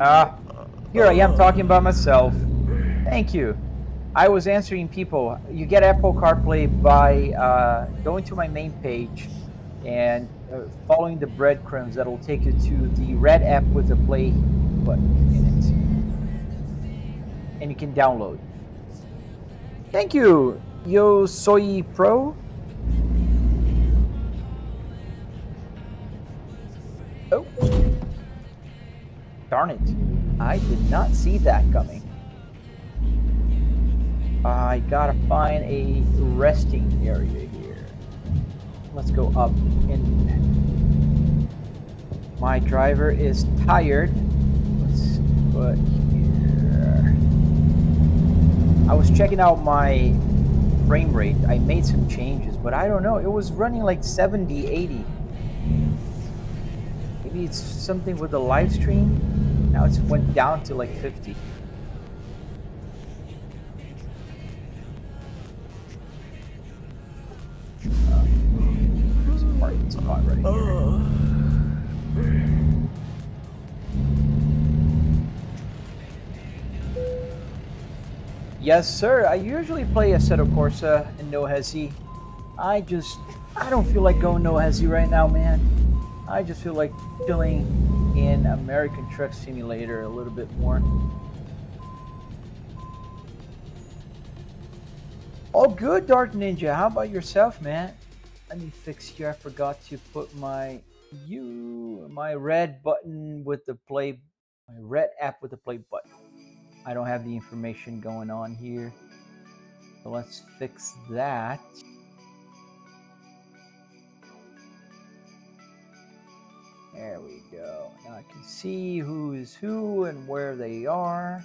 Ah, here I am talking by myself. Thank you. I was answering people. You get Apple CarPlay by going to my main page and following the breadcrumbs that will take you to the red app with the play button in it. And you can download. Thank you, Yo Soy Pro. Oh, darn it. I did not see that coming. I gotta find a resting area here. Let's go up in. My driver is tired. Let's put here. I was checking out my frame rate. I made some changes, but I don't know. It was running like 70, 80. Maybe it's something with the live stream. Now it's went down to like 50. There's a parking spot right here. Yes, sir. I usually play Assetto Corsa and No Hesi. I don't feel like going No Hesi right now, man. I just feel like chilling in American Truck Simulator a little bit more. All good, Dark Ninja. How about yourself, man? Let me fix here. I forgot to put my red button with the play, my red app with the play button. I don't have the information going on here. So let's fix that. There we go. Now I can see who is who and where they are.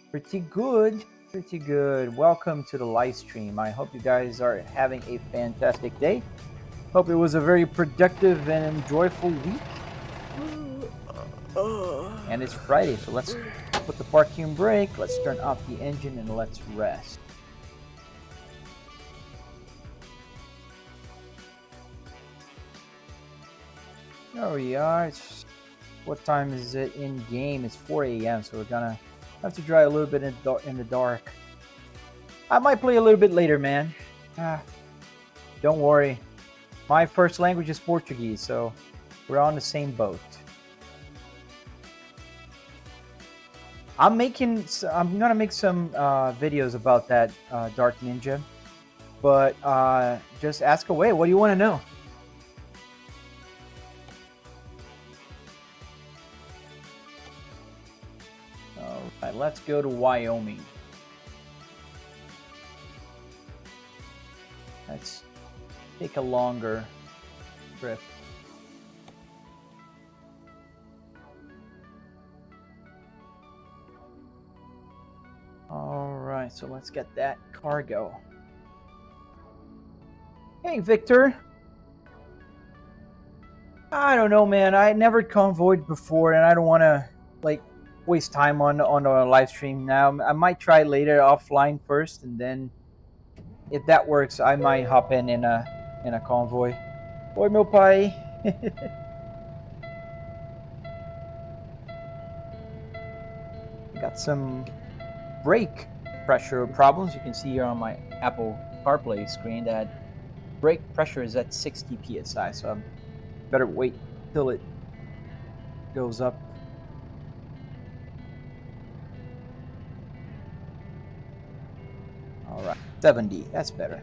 Pretty good. Pretty good. Welcome to the live stream. I hope you guys are having a fantastic day. Hope it was a very productive and joyful week. And it's Friday, so let's put the parking brake. Let's turn off the engine and let's rest. There we are. What time is it in game? It's 4 a.m. So we're gonna have to drive a little bit in the dark. I might play a little bit later, man. Don't worry. My first language is Portuguese, so we're on the same boat. I'm gonna make some videos about that, Dark Ninja. But just ask away. What do you want to know? All right, let's go to Wyoming. Let's take a longer trip. All right, so let's get that cargo. Hey, Victor. I don't know, man. I never convoyed before, and I don't want to like waste time on a live stream now. I might try later offline first, and then if that works, I might hop in a convoy. Oi, meu pai. Got some brake pressure problems. You can see here on my Apple CarPlay screen that brake pressure is at 60 psi, so I better wait till it goes up. All right, 70. That's better.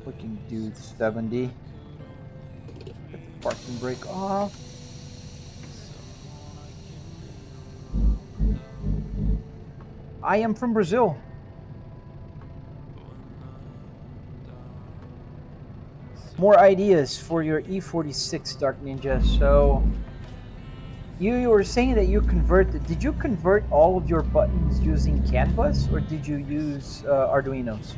We can do 70. Get the parking brake off. I am from Brazil. More ideas for your E46, Dark Ninja. So you were saying that did you convert all of your buttons using CAN bus, or did you use Arduinos?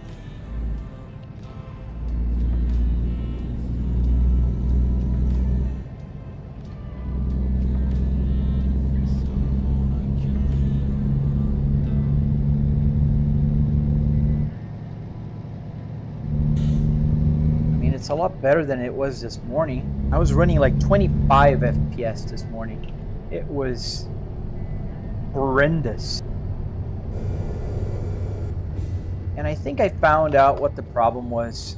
It's a lot better than it was this morning. I was running like 25 FPS this morning. It was horrendous. And I think I found out what the problem was.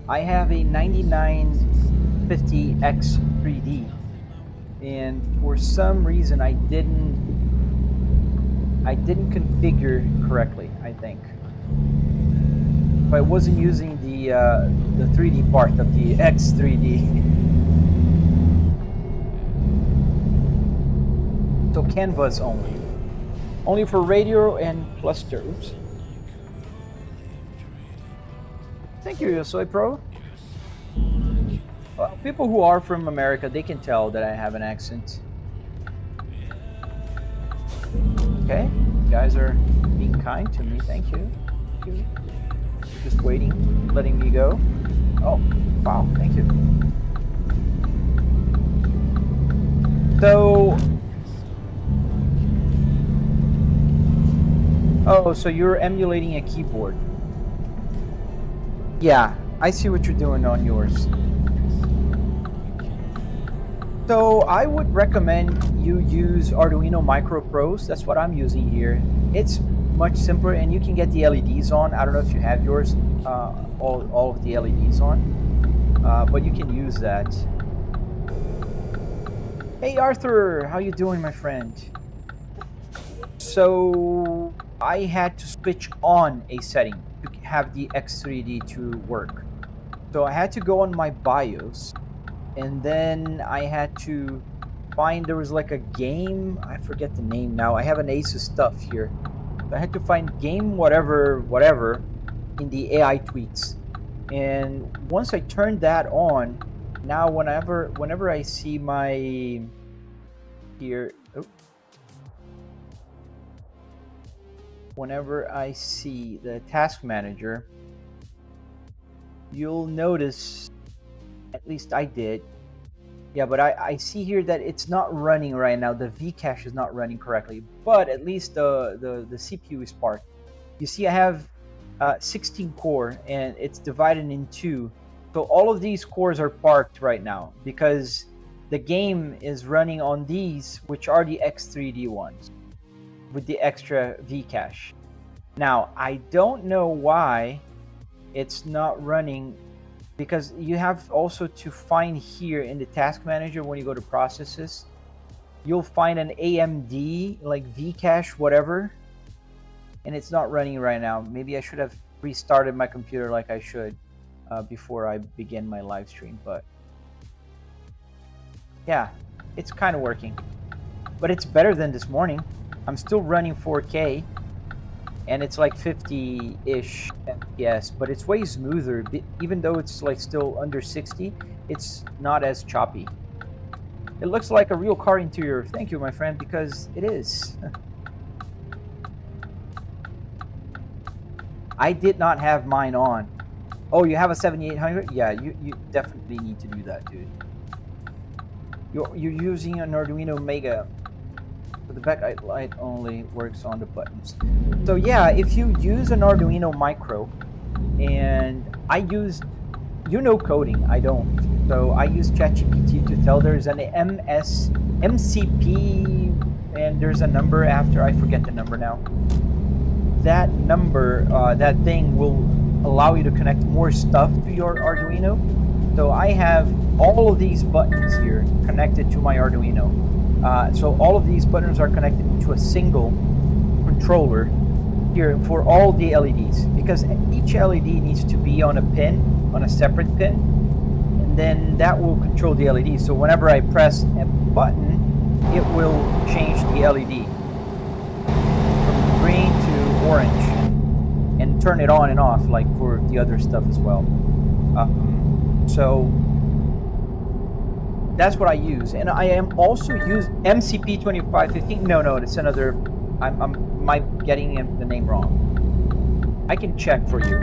I have a 9950X 3D, and for some reason I didn't configure correctly, I think. But I wasn't using the 3D part of the X3D. So canvas only for radio and cluster. Oops. Thank you, Soy Pro. Well, people who are from America, they can tell that I have an accent. Okay, you guys are being kind to me. Thank you. Thank you. Just waiting, letting me go. Oh, wow, thank you. So you're emulating a keyboard. Yeah, I see what you're doing on yours. So I would recommend you use Arduino Micro Pros. That's what I'm using here. It's much simpler, and you can get the LEDs on. I don't know if you have yours, all of the LEDs on, but you can use that. Hey Arthur, how you doing, my friend? So I had to switch on a setting to have the X3D to work. So I had to go on my BIOS, and then I had to find, there was like a game, I forget the name now. I have an Asus stuff here. I had to find game whatever in the AI tweets, and once I turned that on, now whenever I see my here, whenever I see the task manager, you'll notice, at least I did, yeah, but I see here that it's not running right now. The Vcache is not running correctly, but at least the CPU is parked. You see I have 16 core, and it's divided in two. So all of these cores are parked right now because the game is running on these, which are the X3D ones with the extra Vcache. Now, I don't know why it's not running, because you have also to find here in the task manager, when you go to processes, you'll find an AMD like Vcache whatever, and it's not running right now. Maybe I should have restarted my computer like I should before I begin my live stream, but yeah, it's kind of working, but it's better than this morning. I'm still running 4K, and it's like 50-ish FPS, but it's way smoother. Even though it's like still under 60, it's not as choppy. It looks like a real car interior. Thank you, my friend, because it is. I did not have mine on. Oh, you have a 7800? Yeah, you definitely need to do that, dude. You're using an Arduino Mega. But the backlight only works on the buttons. So yeah, if you use an Arduino Micro, and I use, coding, I don't. So I use ChatGPT to tell there's an MCP, and there's a number after, I forget the number now. That number, that thing will allow you to connect more stuff to your Arduino. So I have all of these buttons here connected to my Arduino. So all of these buttons are connected to a single controller here for all the LEDs, because each LED needs to be on a pin, on a separate pin, and then that will control the LED. So whenever I press a button, it will change the LED from green to orange and turn it on and off like for the other stuff as well. So that's what I use, and I am also use MCP 2515. No, it's another. I'm getting the name wrong. I can check for you.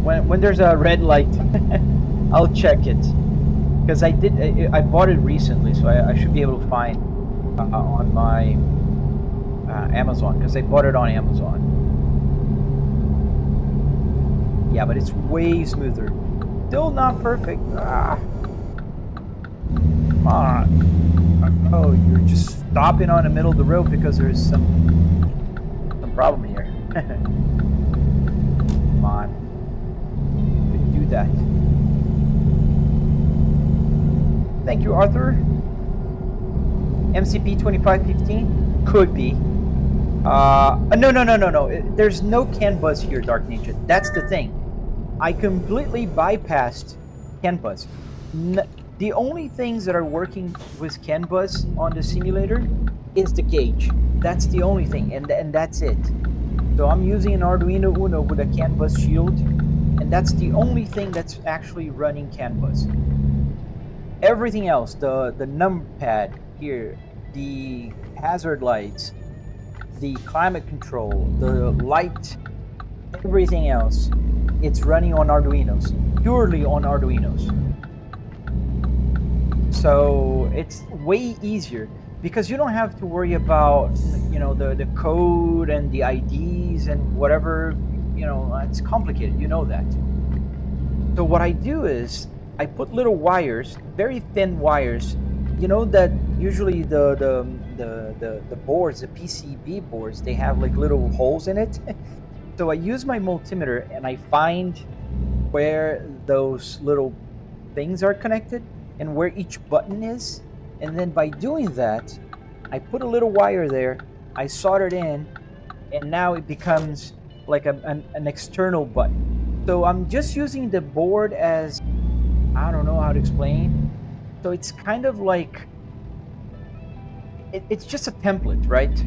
When there's a red light, I'll check it, because I bought it recently, so I should be able to find on my Amazon, because I bought it on Amazon. Yeah, but it's way smoother. Still not perfect. Come on. Oh, you're just stopping on the middle of the road because there's some problem here. Come on. Do that. Thank you, Arthur. MCP 2515 could be. No. There's no CAN bus here, Dark Ninja. That's the thing. I completely bypassed CAN bus. The only things that are working with CAN bus on the simulator is the gauge. That's the only thing, and that's it. So I'm using an Arduino Uno with a CAN bus shield, and that's the only thing that's actually running CAN bus. Everything else, the numpad here, the hazard lights, the climate control, the light, everything else, it's running on Arduinos, purely on Arduinos. So it's way easier because you don't have to worry about, you know, the code and the IDs and whatever, you know, it's complicated, you know that. So what I do is I put little wires, very thin wires, you know, that usually the boards, the PCB boards, they have like little holes in it. So I use my multimeter and I find where those little things are connected and where each button is. And then by doing that, I put a little wire there, I solder it in, and now it becomes like an external button. So I'm just using the board as, I don't know how to explain. So it's kind of like, it's just a template, right?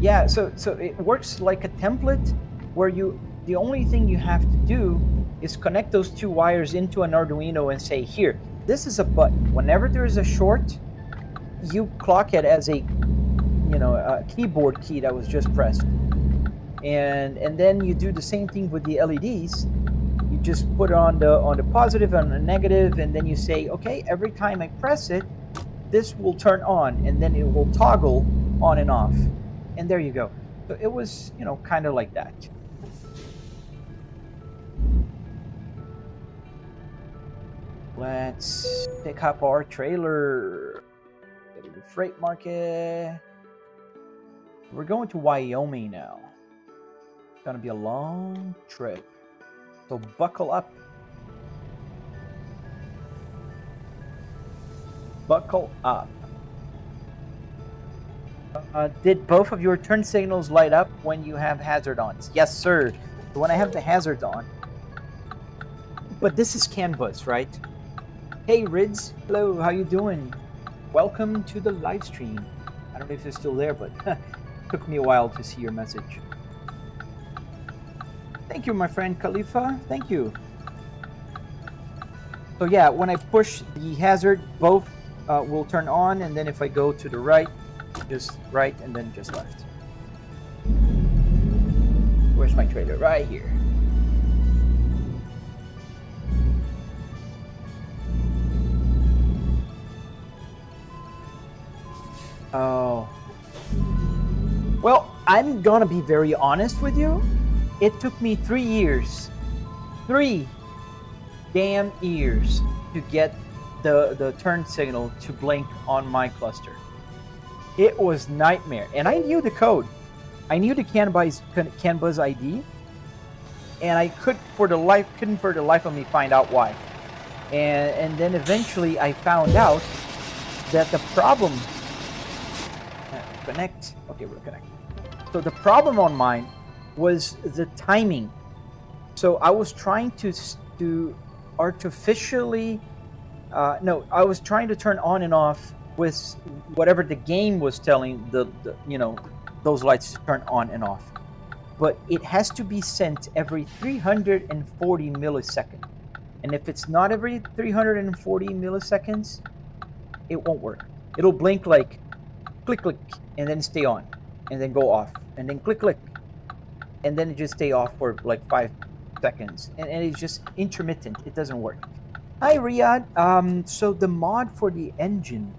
Yeah, so it works like a template where the only thing you have to do is connect those two wires into an Arduino and say, here, this is a button. Whenever there is a short, you clock it as a, you know, a keyboard key that was just pressed. And then you do the same thing with the LEDs. You just put it on the positive and the negative, and then you say, okay, every time I press it, this will turn on, and then it will toggle on and off. And there you go. So it was, you know, kind of like that. Let's pick up our trailer. Go to the freight market. We're going to Wyoming now. It's gonna be a long trip. So buckle up. Buckle up. Did both of your turn signals light up when you have hazard on? Yes, sir. When I have the hazards on. But this is CAN bus, right? Hey, Rids. Hello, how you doing? Welcome to the live stream. I don't know if you're still there, but it took me a while to see your message. Thank you, my friend Khalifa. Thank you. So yeah, when I push the hazard, both will turn on, and then if I go to the right, just right, and then just left. Where's my trailer? Right here. Oh. Well, I'm gonna be very honest with you. It took me 3 years. 3 damn years to get the turn signal to blink on my cluster. It was nightmare, and I knew the code. I knew the CAN bus ID, and I couldn't for the life of me find out why. And then eventually I found out that the problem. Connect. Okay, we're connected. So the problem on mine was the timing. So I was trying to artificially. I was trying to turn on and off with whatever the game was telling the those lights to turn on and off, but it has to be sent every 340 milliseconds, and if it's not every 340 milliseconds, it won't work. It'll blink like click click and then stay on and then go off and then click click and then it just stay off for like 5 seconds, and it's just intermittent. It doesn't work. Hi Riyadh. So the mod for the engine,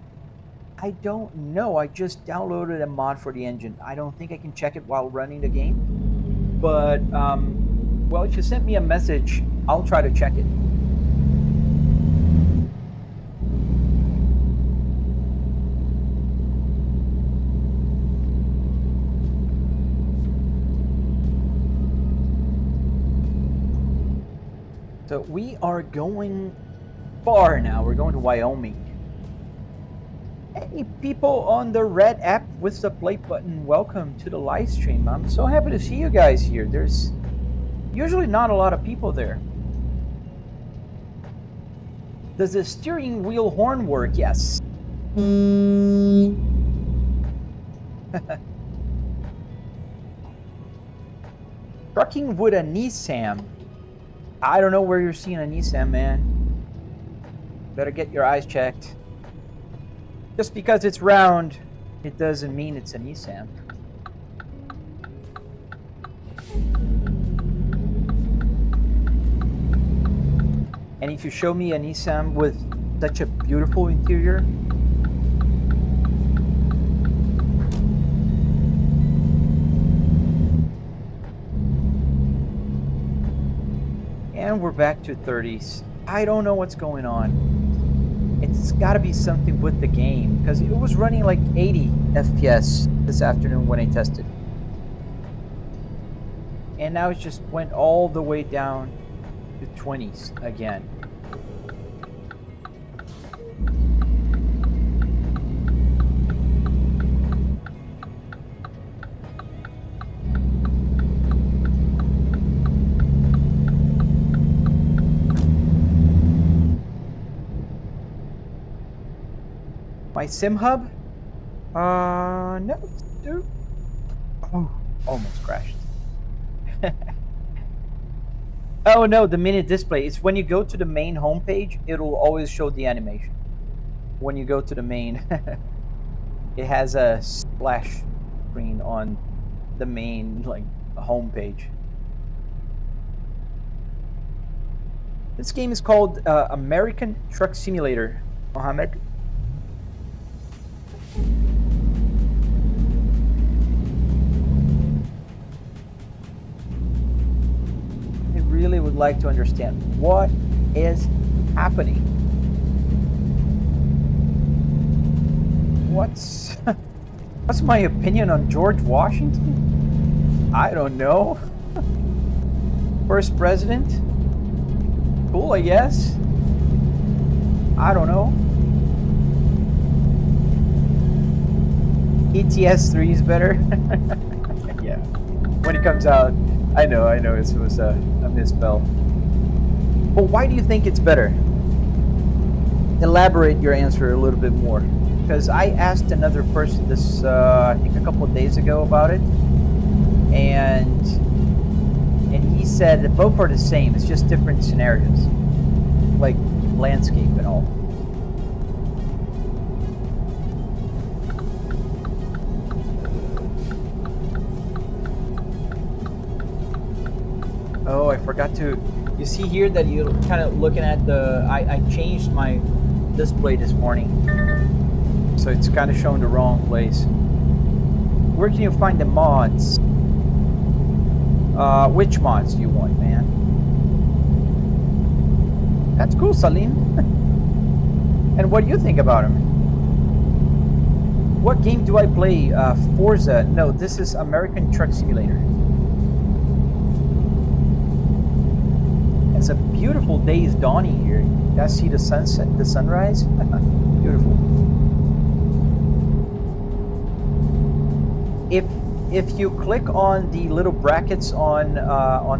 I don't know. I just downloaded a mod for the engine. I don't think I can check it while running the game. But Well, if you sent me a message, I'll try to check it. So we are going far now. We're going to Wyoming. Hey, people on the red app with the play button, welcome to the live stream. I'm so happy to see you guys here. There's usually not a lot of people there. Does the steering wheel horn work? Yes. Trucking with a Nissan. I don't know where you're seeing a Nissan, man. Better get your eyes checked. Just because it's round, it doesn't mean it's a Nissan. And if you show me a Nissan with such a beautiful interior, and we're back to 30s. I don't know what's going on. It's got to be something with the game, because it was running like 80 FPS this afternoon when I tested. And now it just went all the way down to 20s again. My sim hub? No, dude. Oh, almost crashed. Oh no, the mini display. It's when you go to the main homepage, it'll always show the animation. When you go to the main, it has a splash screen on the main homepage. This game is called American Truck Simulator, Mohammed. Really would like to understand what is happening. What's my opinion on George Washington? I don't know. First president? Cool, I guess. I don't know. ETS 3 is better. Yeah. When it comes out, I know, it was a misspell. But why do you think it's better? Elaborate your answer a little bit more. Because I asked another person this, I think a couple of days ago about it. And he said that both are the same. It's just different scenarios. Like landscape and all. Oh, I forgot to. You see here that you're kind of looking at the. I changed my display this morning, so it's kind of showing the wrong place. Where can you find the mods? Which mods do you want, man? That's cool, Salim. And what do you think about them? What game do I play? Forza? No, this is American Truck Simulator. It's a beautiful day is dawning here. You guys see the sunset, the sunrise? Beautiful. If you click on the little brackets on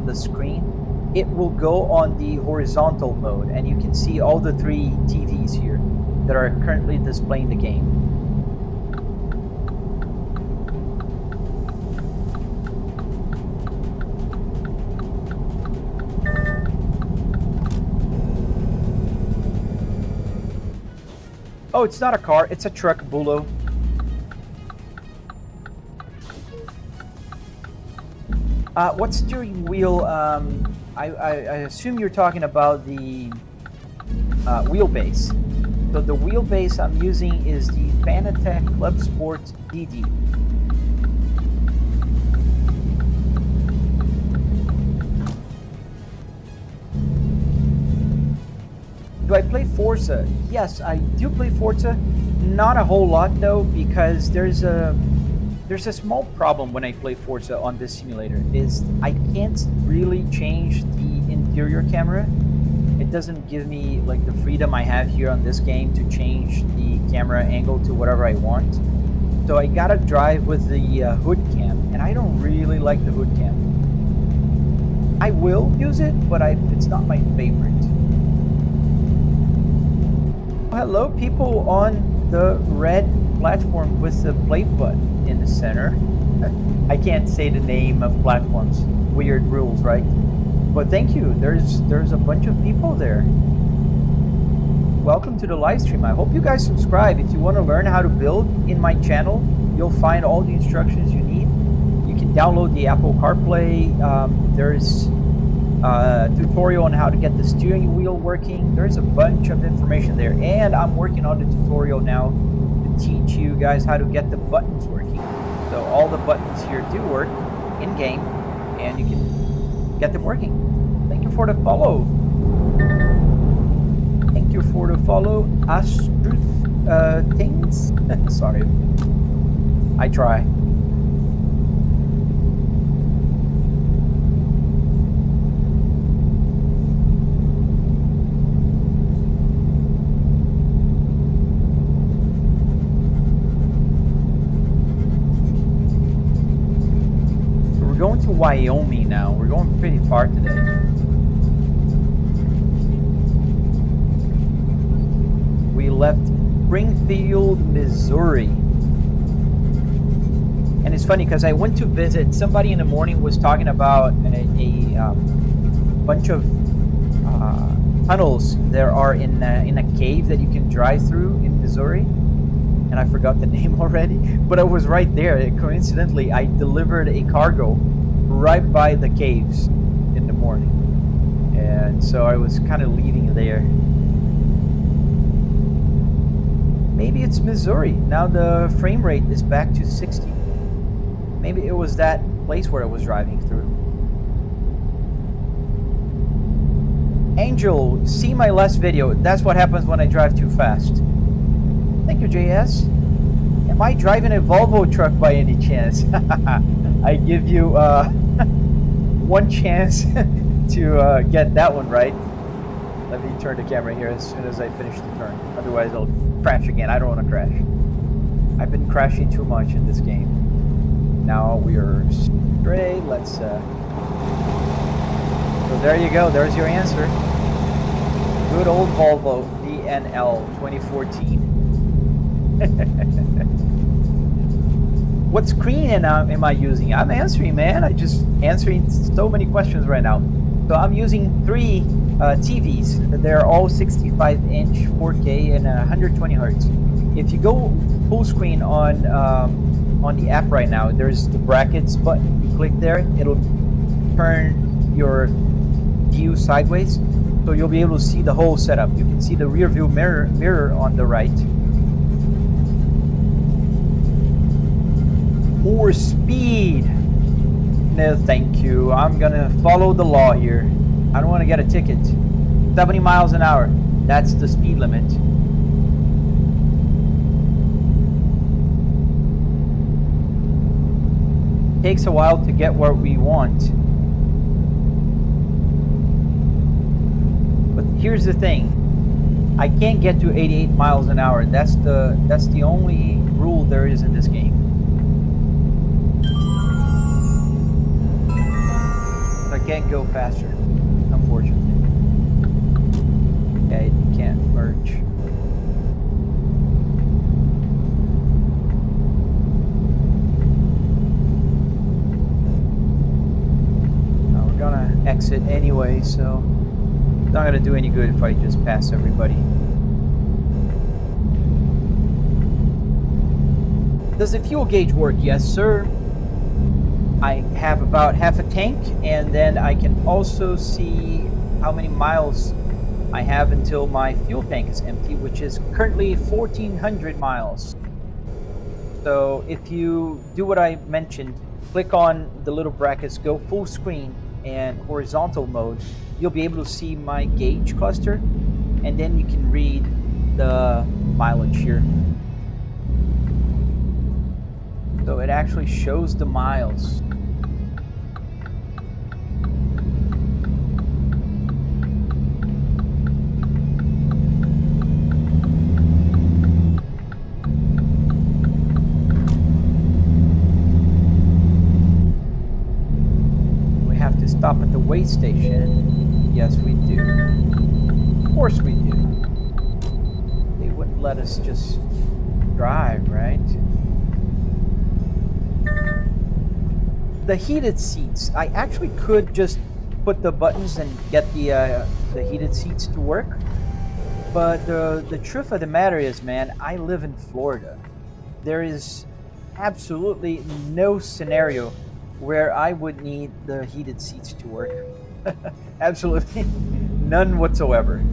the screen, it will go on the horizontal mode, and you can see all the 3 TVs here that are currently displaying the game. Oh, it's not a car, it's a truck, Bulo. What steering wheel? I assume you're talking about the wheelbase. So the wheelbase I'm using is the Fanatec Club Sport DD. play Forza. Yes, I do play Forza. Not a whole lot though, because there's a small problem when I play Forza on this simulator. Is I can't really change the interior camera. It doesn't give me like the freedom I have here on this game to change the camera angle to whatever I want. So I gotta drive with the hood cam, and I don't really like the hood cam. I will use it, but it's not my favorite. Hello, people on the red platform with the play button in the center. I can't say the name of platforms. Weird rules, right? But thank you. There's a bunch of people there. Welcome to the live stream. I hope you guys subscribe. If you want to learn how to build in my channel, you'll find all the instructions you need. You can download the Apple CarPlay. There's a tutorial on how to get the steering wheel working. There's a bunch of information there. And I'm working on the tutorial now to teach you guys how to get the buttons working. So all the buttons here do work in-game, and you can get them working. Thank you for the follow. Thank you for the follow, things. Sorry. I try. We're going to Wyoming now. We're going pretty far today. We left Springfield, Missouri. And it's funny because I went to visit, somebody in the morning was talking about a bunch of tunnels there are in a cave that you can drive through in Missouri. And I forgot the name already, but I was right there. Coincidentally, I delivered a cargo right by the caves in the morning. And so I was kind of leaving there. Maybe it's Missouri. Now the frame rate is back to 60. Maybe it was that place where I was driving through. Angel, see my last video. That's what happens when I drive too fast. Thank you, JS. Am I driving a Volvo truck by any chance? I give you one chance to get that one right. Let me turn the camera here as soon as I finish the turn. Otherwise, I'll crash again. I don't want to crash. I've been crashing too much in this game. Now we are straight. Let's. So there you go. There's your answer. Good old Volvo VNL 2014. What screen am I using? I'm answering, man. I just answering so many questions right now. So I'm using 3 TVs. They're all 65-inch 4K and 120 hertz. If you go full screen on the app right now, there's the brackets button. You click there, it'll turn your view sideways, so you'll be able to see the whole setup. You can see the rear view mirror on the right. More speed. No, thank you. I'm gonna follow the law here. I don't want to get a ticket. 70 miles an hour. That's the speed limit. Takes a while to get where we want. But here's the thing. I can't get to 88 miles an hour. That's the only rule there is in this game. I can't go faster, unfortunately. Okay, you can't merge. Now we're gonna exit anyway, so it's not gonna do any good if I just pass everybody. Does the fuel gauge work? Yes, sir. I have about half a tank, and then I can also see how many miles I have until my fuel tank is empty, which is currently 1,400 miles. So if you do what I mentioned, click on the little brackets, go full screen and horizontal mode, you'll be able to see my gauge cluster, and then you can read the mileage here. So it actually shows the miles. We have to stop at the weigh station. Yes, we do. Of course we do. They wouldn't let us just drive, right? The heated seats, I actually could just put the buttons and get the heated seats to work. But the truth of the matter is, man, I live in Florida. There is absolutely no scenario where I would need the heated seats to work. Absolutely none whatsoever.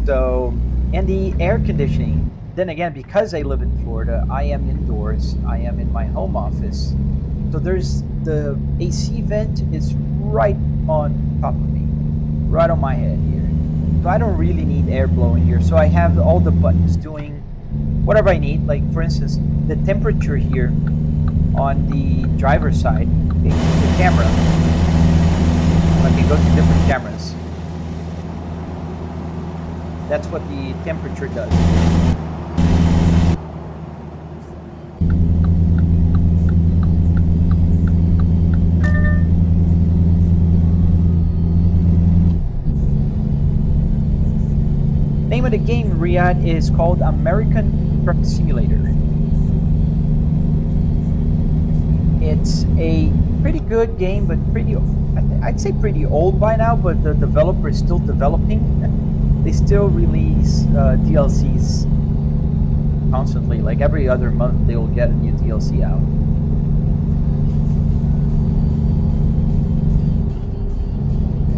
So, and the air conditioning, then again, because I live in Florida, I am indoors. I am in my home office. So there's the AC vent is right on top of me, right on my head here. So I don't really need air blowing here. So I have all the buttons doing whatever I need. Like for instance, the temperature here on the driver's side, the camera. I can go to different cameras. That's what the temperature does. Name of the game, Riyadh, is called American Truck Simulator. It's a pretty good game, but I'd say pretty old by now, but the developer is still developing. They still release DLCs constantly, like every other month they will get a new DLC out.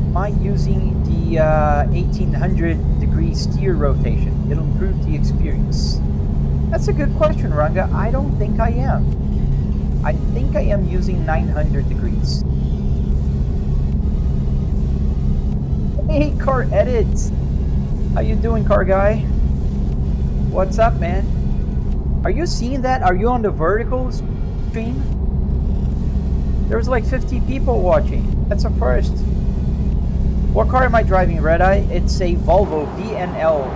Am I using the 1800 degree steer rotation? It'll improve the experience. That's a good question, Ranga. I don't think I am. I think I am using 900 degrees. Hey, Car Edits. How you doing, car guy? What's up, man? Are you seeing that? Are you on the vertical stream? There's like 50 people watching. That's a first. What car am I driving, Red Eye? It's a Volvo VNL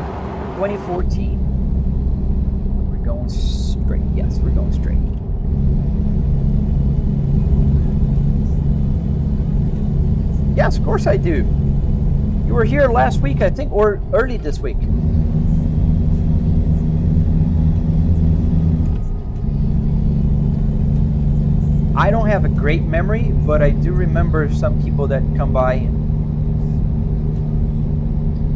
2014. We're going straight. Yes, we're going straight. Yes, of course I do. You were here last week, I think, or early this week. I don't have a great memory, but I do remember some people that come by.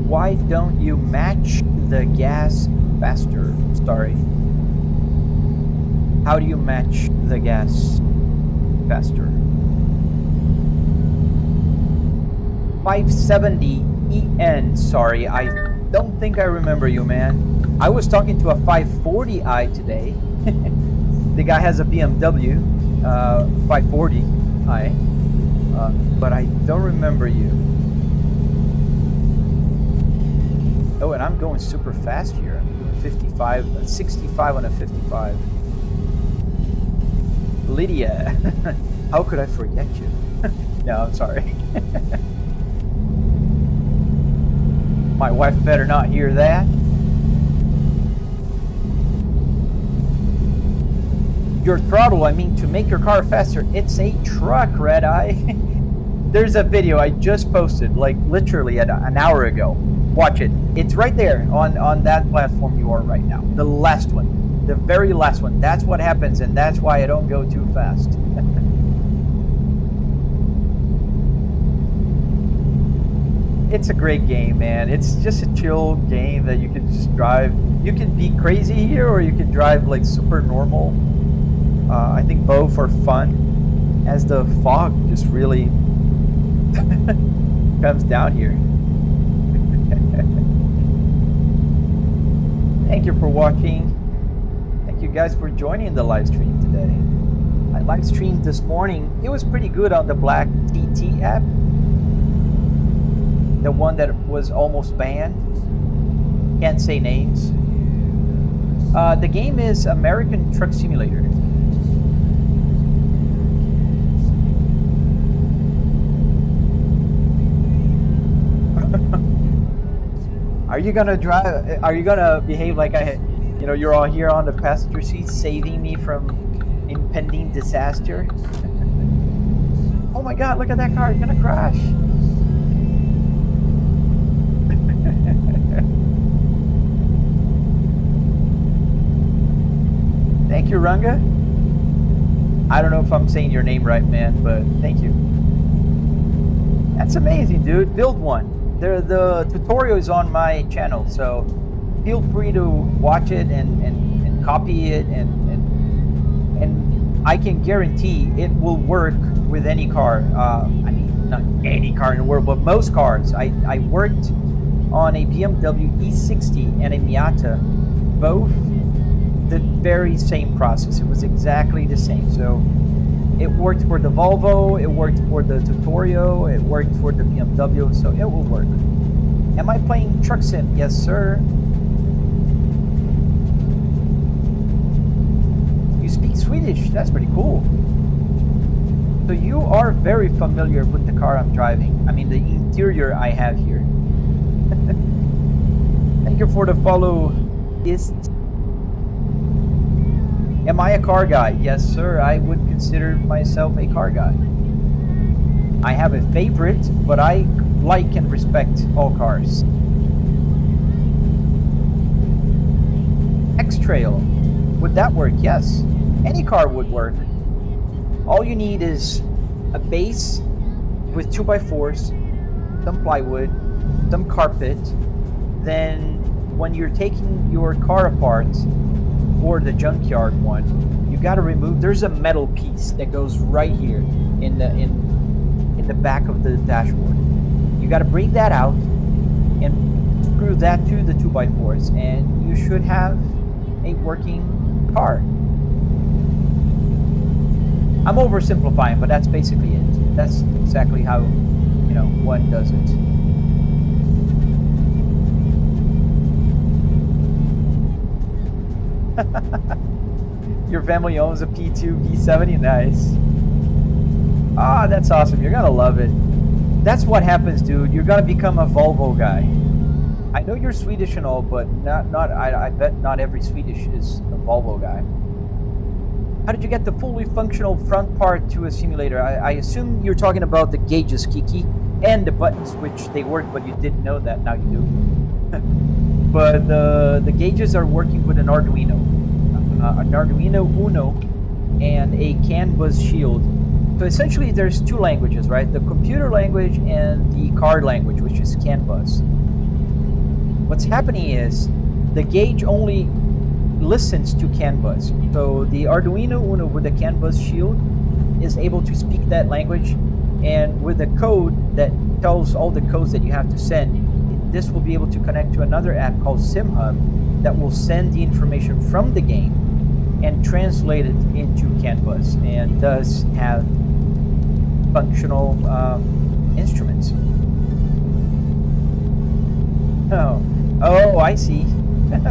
Why don't you match the gas faster? Sorry. How do you match the gas faster? 570 EN. Sorry, I don't think I remember you, man. I was talking to a 540i today. The guy has a BMW 540i, but I don't remember you. Oh, and I'm going super fast here. I'm doing 55, 65 on a 55. Lydia, how could I forget you? No, I'm sorry. My wife better not hear that. Your throttle, I mean, to make your car faster. It's a truck, Red Eye. There's a video I just posted, like literally an hour ago. Watch it. It's right there on that platform you are right now. The last one. The very last one. That's what happens, and that's why I don't go too fast. It's a great game, man. It's just a chill game that you can just drive. You can be crazy here, or you can drive like super normal. I think both are fun, as the fog just really comes down here. Thank you for watching. Thank you guys for joining the live stream today. I live streamed this morning. It was pretty good on the Black TT app. The one that was almost banned. Can't say names. The game is American Truck Simulator. Are you gonna drive? Are you gonna behave like you're all here on the passenger seat, saving me from impending disaster? Oh my God! Look at that car! It's gonna crash. Thank you, Runga. I don't know if I'm saying your name right, man, but thank you. That's amazing, dude. Build one. The tutorial is on my channel, so feel free to watch it and copy it, and I can guarantee it will work with any car. I mean, not any car in the world, but most cars. I worked on a BMW E60 and a Miata, both the very same process. It was exactly the same. So it worked for the Volvo, it worked for the tutorial, it worked for the BMW, so it will work. Am I playing Truck Sim? Yes, sir. You speak Swedish? That's pretty cool. So you are very familiar with the car I'm driving. I mean, the interior I have here. Thank you for the follow. Am I a car guy? Yes, sir. I would consider myself a car guy. I have a favorite, but I like and respect all cars. X-Trail. Would that work? Yes. Any car would work. All you need is a base with 2x4s, some plywood, some carpet. Then when you're taking your car apart, or the junkyard one, you got to remove. There's a metal piece that goes right here in the back of the dashboard. You got to bring that out and screw that to the 2x4s, and you should have a working car. I'm oversimplifying, but that's basically it. That's exactly how one does it. Your family owns a P2 V70. Nice. Ah, that's awesome. You're gonna love it. That's what happens, dude. You're gonna become a Volvo guy. I know you're Swedish and all, but I bet not every Swedish is a Volvo guy. How did you get the fully functional front part to a simulator? I assume you're talking about the gauges, Kiki, and the buttons, which they work, but you didn't know that. Now you do. But the gauges are working with an Arduino Uno, and a CAN bus shield. So essentially, there's two languages, right? The computer language and the car language, which is CAN bus. What's happening is the gauge only listens to CAN bus. So the Arduino Uno with the CAN bus shield is able to speak that language, and with a code that tells all the codes that you have to send, this will be able to connect to another app called SimHub that will send the information from the game and translate it into CAN bus, and does have functional instruments. Oh, I see.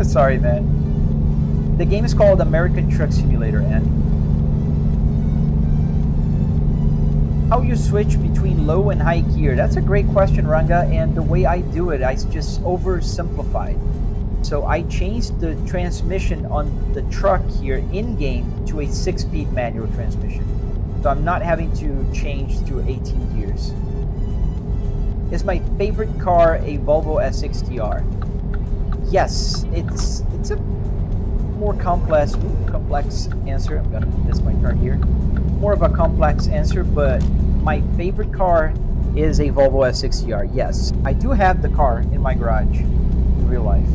Sorry, man. The game is called American Truck Simulator, and how you switch between low and high gear? That's a great question, Ranga, and the way I do it, I just oversimplified. So I changed the transmission on the truck here in-game to a 6-speed manual transmission. So I'm not having to change to 18 gears. Is my favorite car a Volvo S60R? Yes, it's a more complex answer. I'm gonna miss my turn here. More of a complex answer, but my favorite car is a Volvo S60R. Yes, I do have the car in my garage in real life.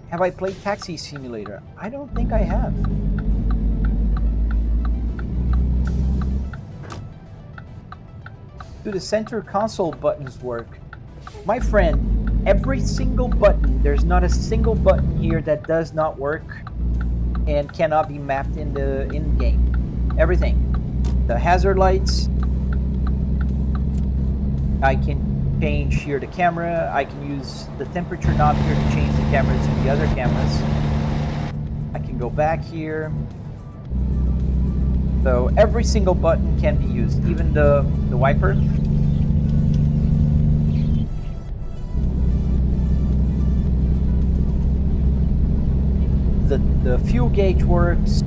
Have I played Taxi Simulator? I don't think I have. Do the center console buttons work? My friend, every single button, there's not a single button here that does not work and cannot be mapped in the in-game. Everything. the hazard lights. I can change here the camera. I can use the temperature knob here to change the camera to the other cameras. I can go back here. So every single button can be used, even the wiper. The fuel gauge works.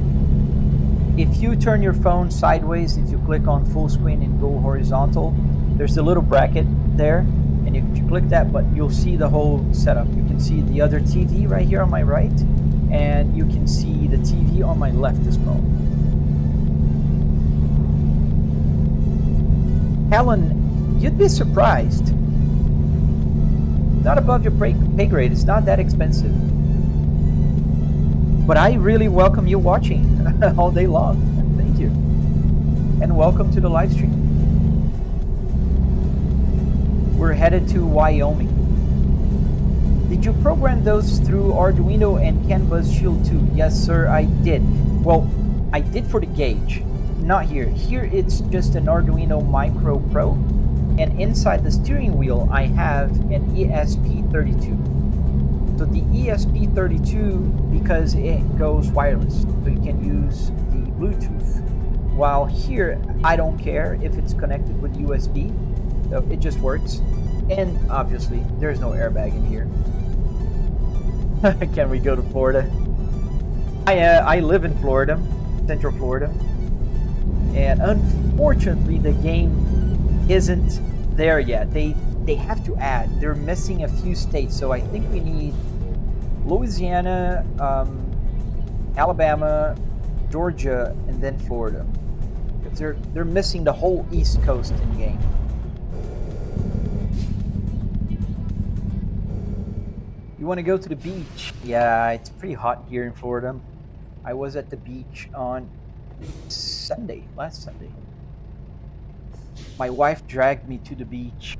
If you turn your phone sideways, if you click on full screen and go horizontal, there's a little bracket there, and if you click that button, you'll see the whole setup. You can see the other TV right here on my right, and you can see the TV on my left as well. Helen, you'd be surprised. Not above your pay grade. It's not that expensive. But I really welcome you watching all day long. Thank you. And welcome to the live stream. We're headed to Wyoming. Did you program those through Arduino and CAN Bus Shield 2? Yes, sir, I did. Well, I did for the gauge. Not here. Here it's just an Arduino Micro Pro, and inside the steering wheel I have an ESP32. So the ESP32, because it goes wireless, so you can use the Bluetooth. While here, I don't care if it's connected with USB, so it just works. And obviously, there's no airbag in here. Can we go to Florida? I live in Florida, Central Florida. And unfortunately, the game isn't there yet. They have to add. They're missing a few states, so I think we need Louisiana, Alabama, Georgia, and then Florida. Because they're missing the whole East Coast in game. You want to go to the beach? Yeah, it's pretty hot here in Florida. I was at the beach on last Sunday. My wife dragged me to the beach.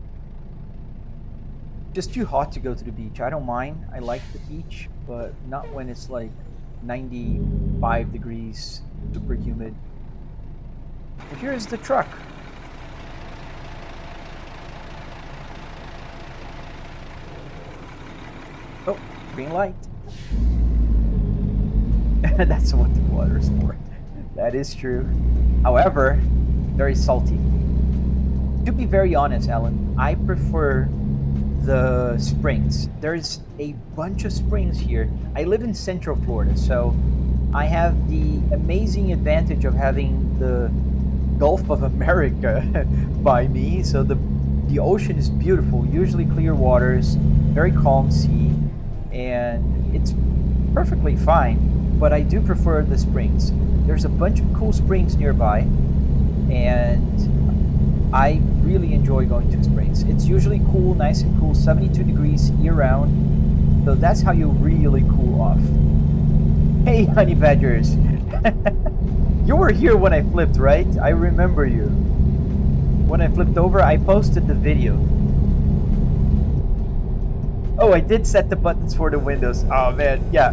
Just too hot to go to the beach. I don't mind. I like the beach, but not when it's like 95 degrees, super humid. Well, here's the truck. Oh, green light. That's what the water is for. That is true. However, very salty. To be very honest, Alan, I prefer the springs. There's a bunch of springs here. I live in Central Florida, so I have the amazing advantage of having the Gulf of America by me. So the ocean is beautiful, usually clear waters, very calm sea, and it's perfectly fine. But I do prefer the springs. There's a bunch of cool springs nearby, and I really enjoy going to springs. It's usually cool, nice and cool, 72 degrees year-round, so that's how you really cool off. Hey, honey badgers! You were here when I flipped, right? I remember you. When I flipped over, I posted the video. Oh, I did set the buttons for the windows. Oh man, yeah.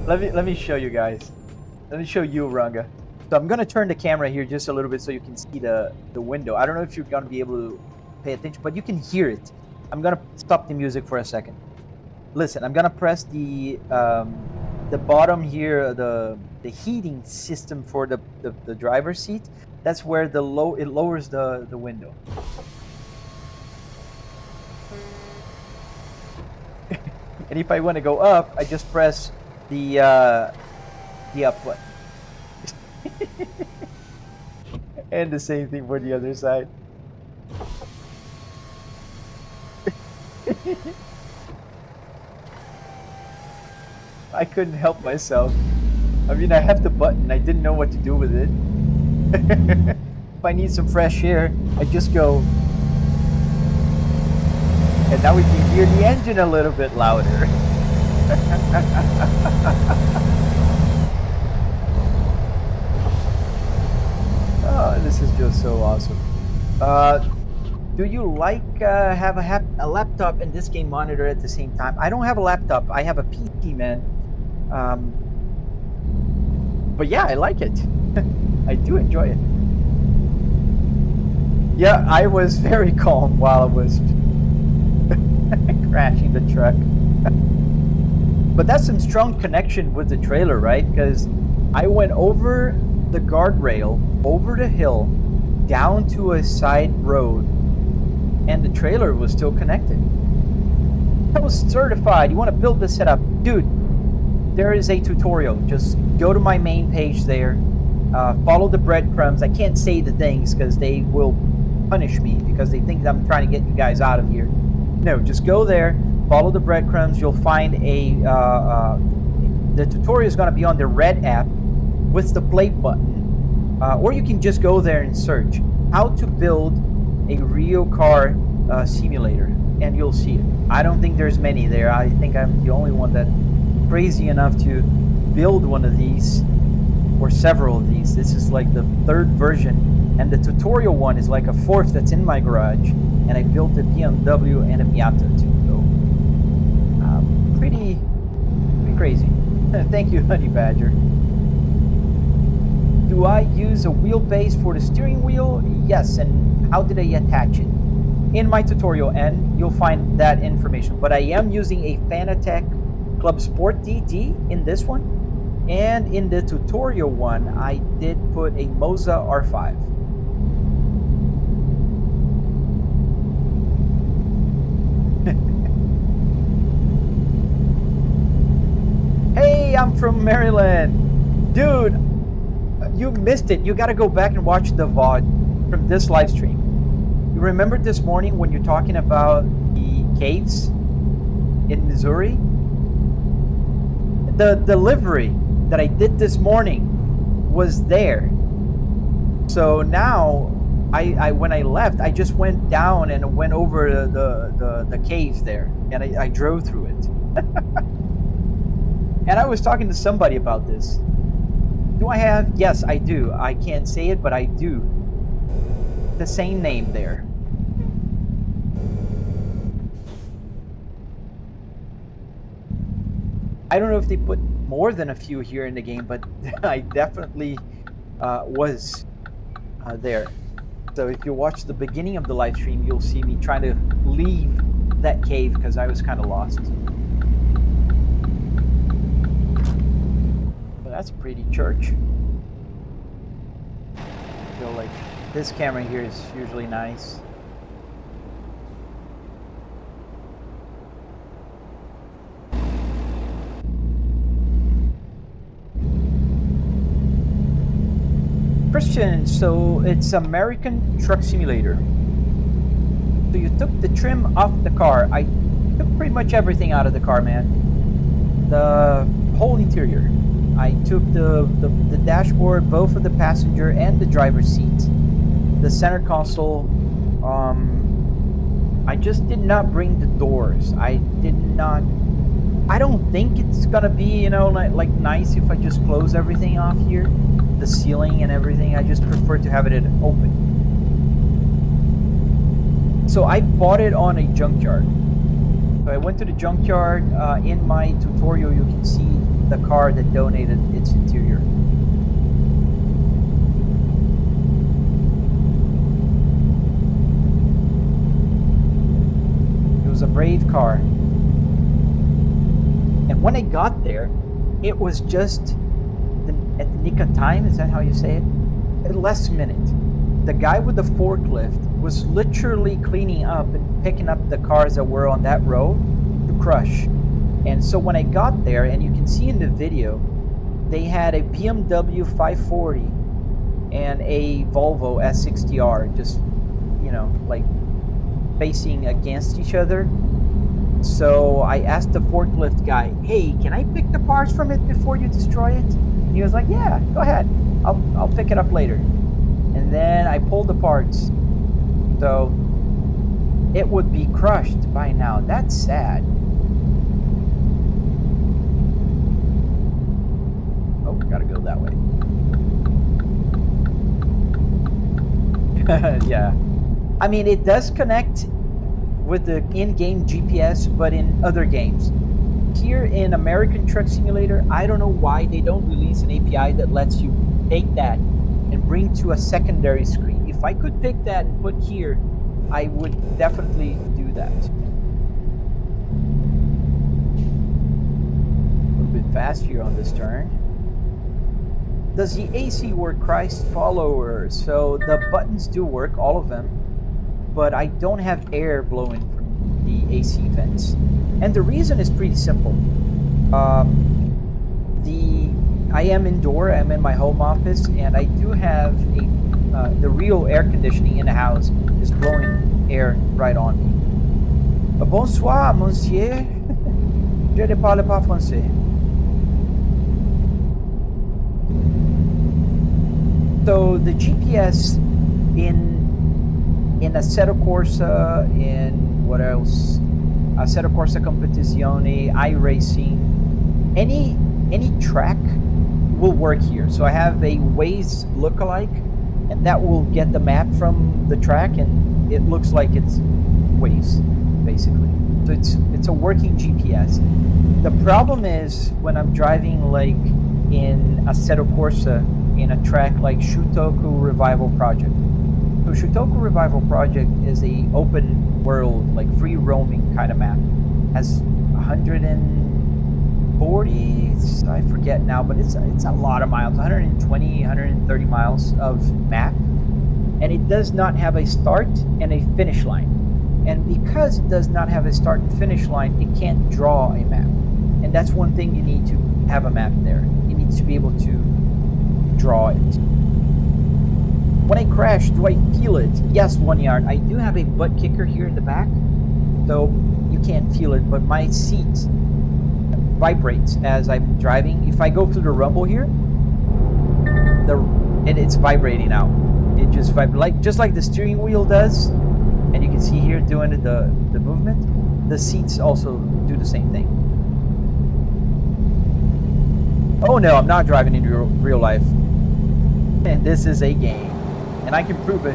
Let me show you guys. Let me show you, Ranga. So I'm gonna turn the camera here just a little bit so you can see the window. I don't know if you're gonna be able to pay attention, but you can hear it. I'm gonna stop the music for a second. Listen, I'm gonna press the bottom here, the heating system for the driver's seat. That's where it lowers the window. And if I want to go up, I just press the up button. And the same thing for the other side. I couldn't help myself. I mean, I have the button. I didn't know what to do with it. If I need some fresh air, I just go. And now we can hear the engine a little bit louder. Oh, this is just so awesome. Do you like have a laptop and this game monitor at the same time? I don't have a laptop. I have a PC, man. But yeah, I like it. I do enjoy it. Yeah, I was very calm while I was crashing the truck. But that's some strong connection with the trailer, right? Because I went over the guardrail, over the hill, down to a side road, and the trailer was still connected. That was certified. You want to build this setup? Dude, there is a tutorial. Just go to my main page there. Follow the breadcrumbs. I can't say the things because they will punish me because they think I'm trying to get you guys out of here. No, just go there, follow the breadcrumbs. You'll find the tutorial is going to be on the red app with the play button. Or you can just go there and search how to build a real car simulator, and you'll see it. I don't think there's many there. I think I'm the only one that's crazy enough to build one of these, or several of these. This is like the third version, and the tutorial one is like a fourth that's in my garage, and I built a BMW and a Miata too. So pretty crazy. Thank you, Honey Badger. Do I use a wheelbase for the steering wheel? Yes, and how did I attach it? In my tutorial, and you'll find that information. But I am using a Fanatec Club Sport DD in this one, and in the tutorial one, I did put a Moza R5. Hey, I'm from Maryland. Dude, you missed it. You got to go back and watch the VOD from this live stream. You remember this morning when you're talking about the caves in Missouri? The delivery that I did this morning was there. So now, I when I left, I just went down and went over the caves there, and I drove through it. And I was talking to somebody about this. Do I have? Yes, I do. I can't say it, but I do. The same name there. I don't know if they put more than a few here in the game, but I definitely was there. So if you watch the beginning of the live stream, you'll see me trying to leave that cave because I was kind of lost. But that's a pretty church. I feel like this camera here is usually nice. Christian, so it's American Truck Simulator. So you took the trim off the car. I took pretty much everything out of the car, man. The whole interior. I took the dashboard, both of the passenger and the driver's seat. The center console. I just did not bring the doors. I don't think it's gonna be, you know, like nice if I just close everything off here. The ceiling and everything. I just prefer to have it open. So I bought it on a junkyard. So I went to the junkyard. In my tutorial, you can see the car that donated its interior. It was a brave car. And when I got there, it was just at the nick of time. Is that how you say it? At the last minute. The guy with the forklift was literally cleaning up and picking up the cars that were on that road to crush. And so when I got there, and you can see in the video, they had a BMW 540 and a Volvo S60R just, you know, like facing against each other. So I asked the forklift guy, hey, can I pick the parts from it before you destroy it? And he was like, yeah, go ahead. I'll pick it up later. And then I pulled the parts. So it would be crushed by now. That's sad. Oh, gotta go that way. Yeah. I mean, it does connect with the in-game GPS, but in other games. Here in American Truck Simulator, I don't know why they don't release an API that lets you take that and bring to a secondary screen. If if I could pick that and put here, I would definitely do that. A little bit fast here on this turn. Does the AC work, Christ follower? So the buttons do work, all of them, but I don't have air blowing from the AC vents. And the reason is pretty simple. I am indoor, I'm in my home office, and I do have the real air conditioning in the house is blowing air right on me. Bonsoir, monsieur. Je ne parle pas français. So the GPS in Assetto Corsa, in what else? Assetto Corsa Competizione, iRacing, any track will work here. So I have a Waze lookalike, and that will get the map from the track, and it looks like it's Waze, basically. So it's a working GPS. The problem is when I'm driving like in Assetto Corsa in a track like Shutoku Revival Project. So Shutoku Revival Project is a open world, like free roaming kind of map. Has 140, I forget now, but it's a lot of miles, 120, 130 miles of map. And it does not have a start and a finish line. And because it does not have a start and finish line, it can't draw a map. And that's one thing you need to have a map there. You need to be able to draw it. When I crash, do I feel it? Yes, 1 yard. I do have a butt kicker here in the back, so you can't feel it, but my seat vibrates as I'm driving. If I go through the rumble here, and it's vibrating out. It just vibrates, just like the steering wheel does, and you can see here doing the movement. The seats also do the same thing. Oh no, I'm not driving in real life. And this is a game. And I can prove it.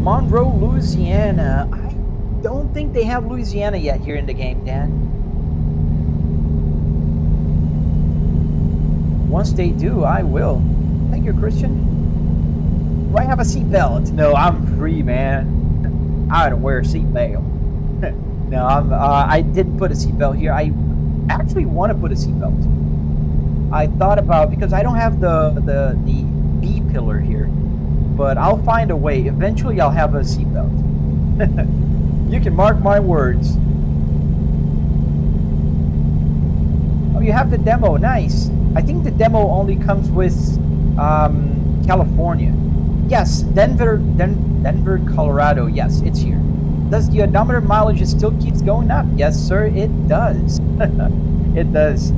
Monroe, Louisiana. I don't think they have Louisiana yet here in the game, Dan. Once they do, I will. Thank you, Christian. Do I have a seatbelt? No, I'm free, man. I don't wear a seatbelt. No, I didn't put a seatbelt here. I actually want to put a seatbelt. I thought about, because I don't have the B pillar here, but I'll find a way. Eventually, I'll have a seatbelt. You can mark my words. Oh, you have the demo. Nice. I think the demo only comes with California. Yes, Denver, Colorado. Yes, it's here. Does the odometer mileage still keeps going up? Yes, sir, it does. It does.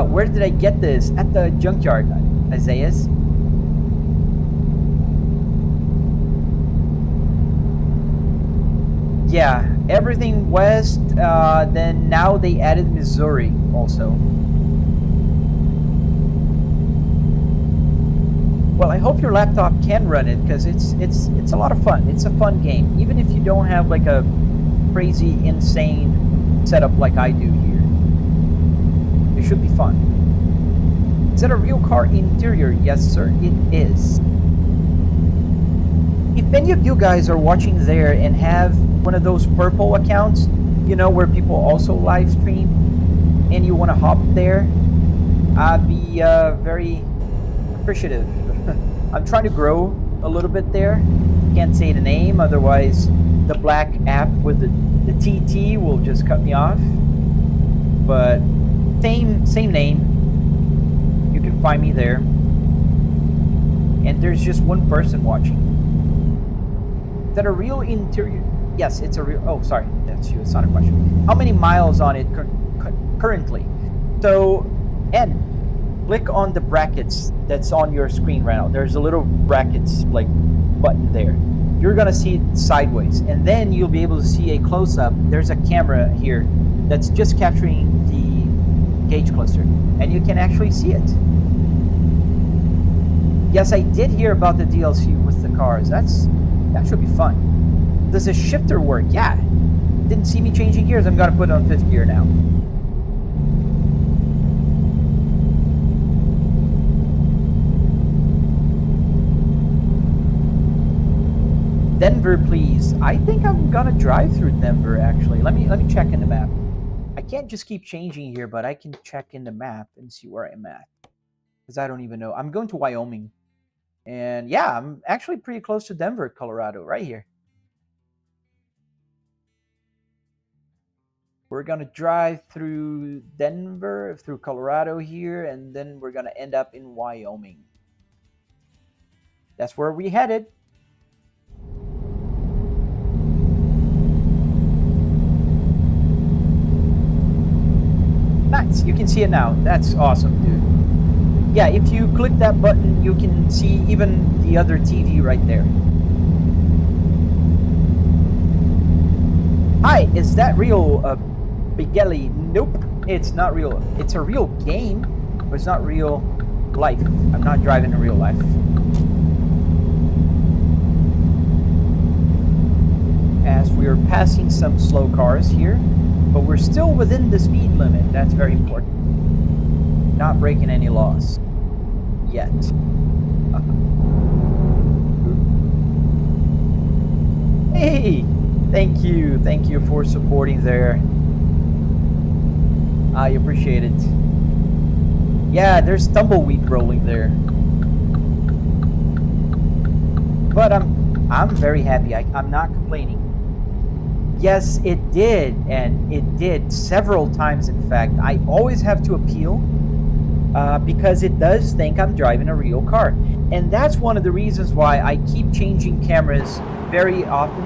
Where did I get this? At the junkyard, Isaiah's. Yeah, everything west. Then now they added Missouri also. Well, I hope your laptop can run it, because it's a lot of fun. It's a fun game, even if you don't have like a crazy, insane setup like I do here. It should be fun. Is that a real car interior? Yes, sir, it is. If any of you guys are watching there and have one of those purple accounts, you know, where people also live stream, and you want to hop there, I'd be very appreciative. I'm trying to grow a little bit there. Can't say the name, otherwise the black app with the TT will just cut me off. But same name. You can find me there. And there's just one person watching. Is that a real interior? Yes, it's a real. Oh, sorry, that's you. It's not a question. How many miles on it currently? So, and click on the brackets that's on your screen right now. There's a little brackets like button there. You're gonna see it sideways, and then you'll be able to see a close-up. There's a camera here that's just capturing the gauge cluster, and you can actually see it. Yes, I did hear about the DLC with the cars. That should be fun. Does the shifter work? Yeah. Didn't see me changing gears. I'm gonna put it on 5th gear now. Denver, please. I think I'm gonna drive through Denver. Actually, let me check in the map. I can't just keep changing here, but I can check in the map and see where I'm at, because I don't even know. I'm going to Wyoming, and yeah, I'm actually pretty close to Denver, Colorado, right here. We're gonna drive through Denver, through Colorado here, and then we're gonna end up in Wyoming. That's where we headed. Nice, you can see it now. That's awesome, dude. Yeah, if you click that button, you can see even the other TV right there. Hi, is that real, Bigelli? Nope, it's not real. It's a real game, but it's not real life. I'm not driving in real life. As we're passing some slow cars here, but we're still within the speed limit. That's very important. Not breaking any laws yet. Hey, thank you for supporting there. I appreciate it. Yeah, there's tumbleweed rolling there, but I'm very happy. I'm not complaining. Yes, it did, and it did several times. In fact, I always have to appeal because it does think I'm driving a real car, and that's one of the reasons why I keep changing cameras very often,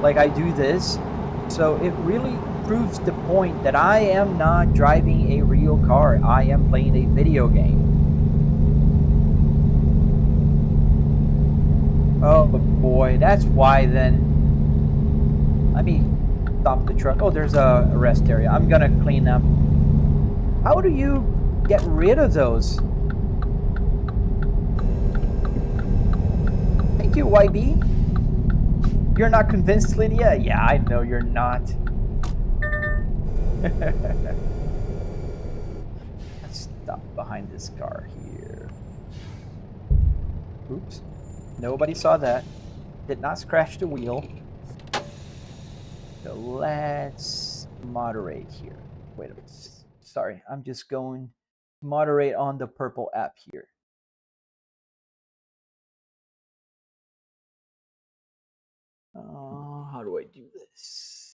like I do this. So it really proves the point that I am not driving a real car. I am playing a video game. Oh boy, that's why then. Let me stop the truck. Oh, there's a rest area. I'm gonna clean up. How do you get rid of those? Thank you, YB. You're not convinced, Lydia? Yeah, I know you're not. Let's stop behind this car here. Oops. Nobody saw that. Did not scratch the wheel. So let's moderate here. Wait a minute. Sorry, I'm just going to moderate on the purple app here. How do I do this?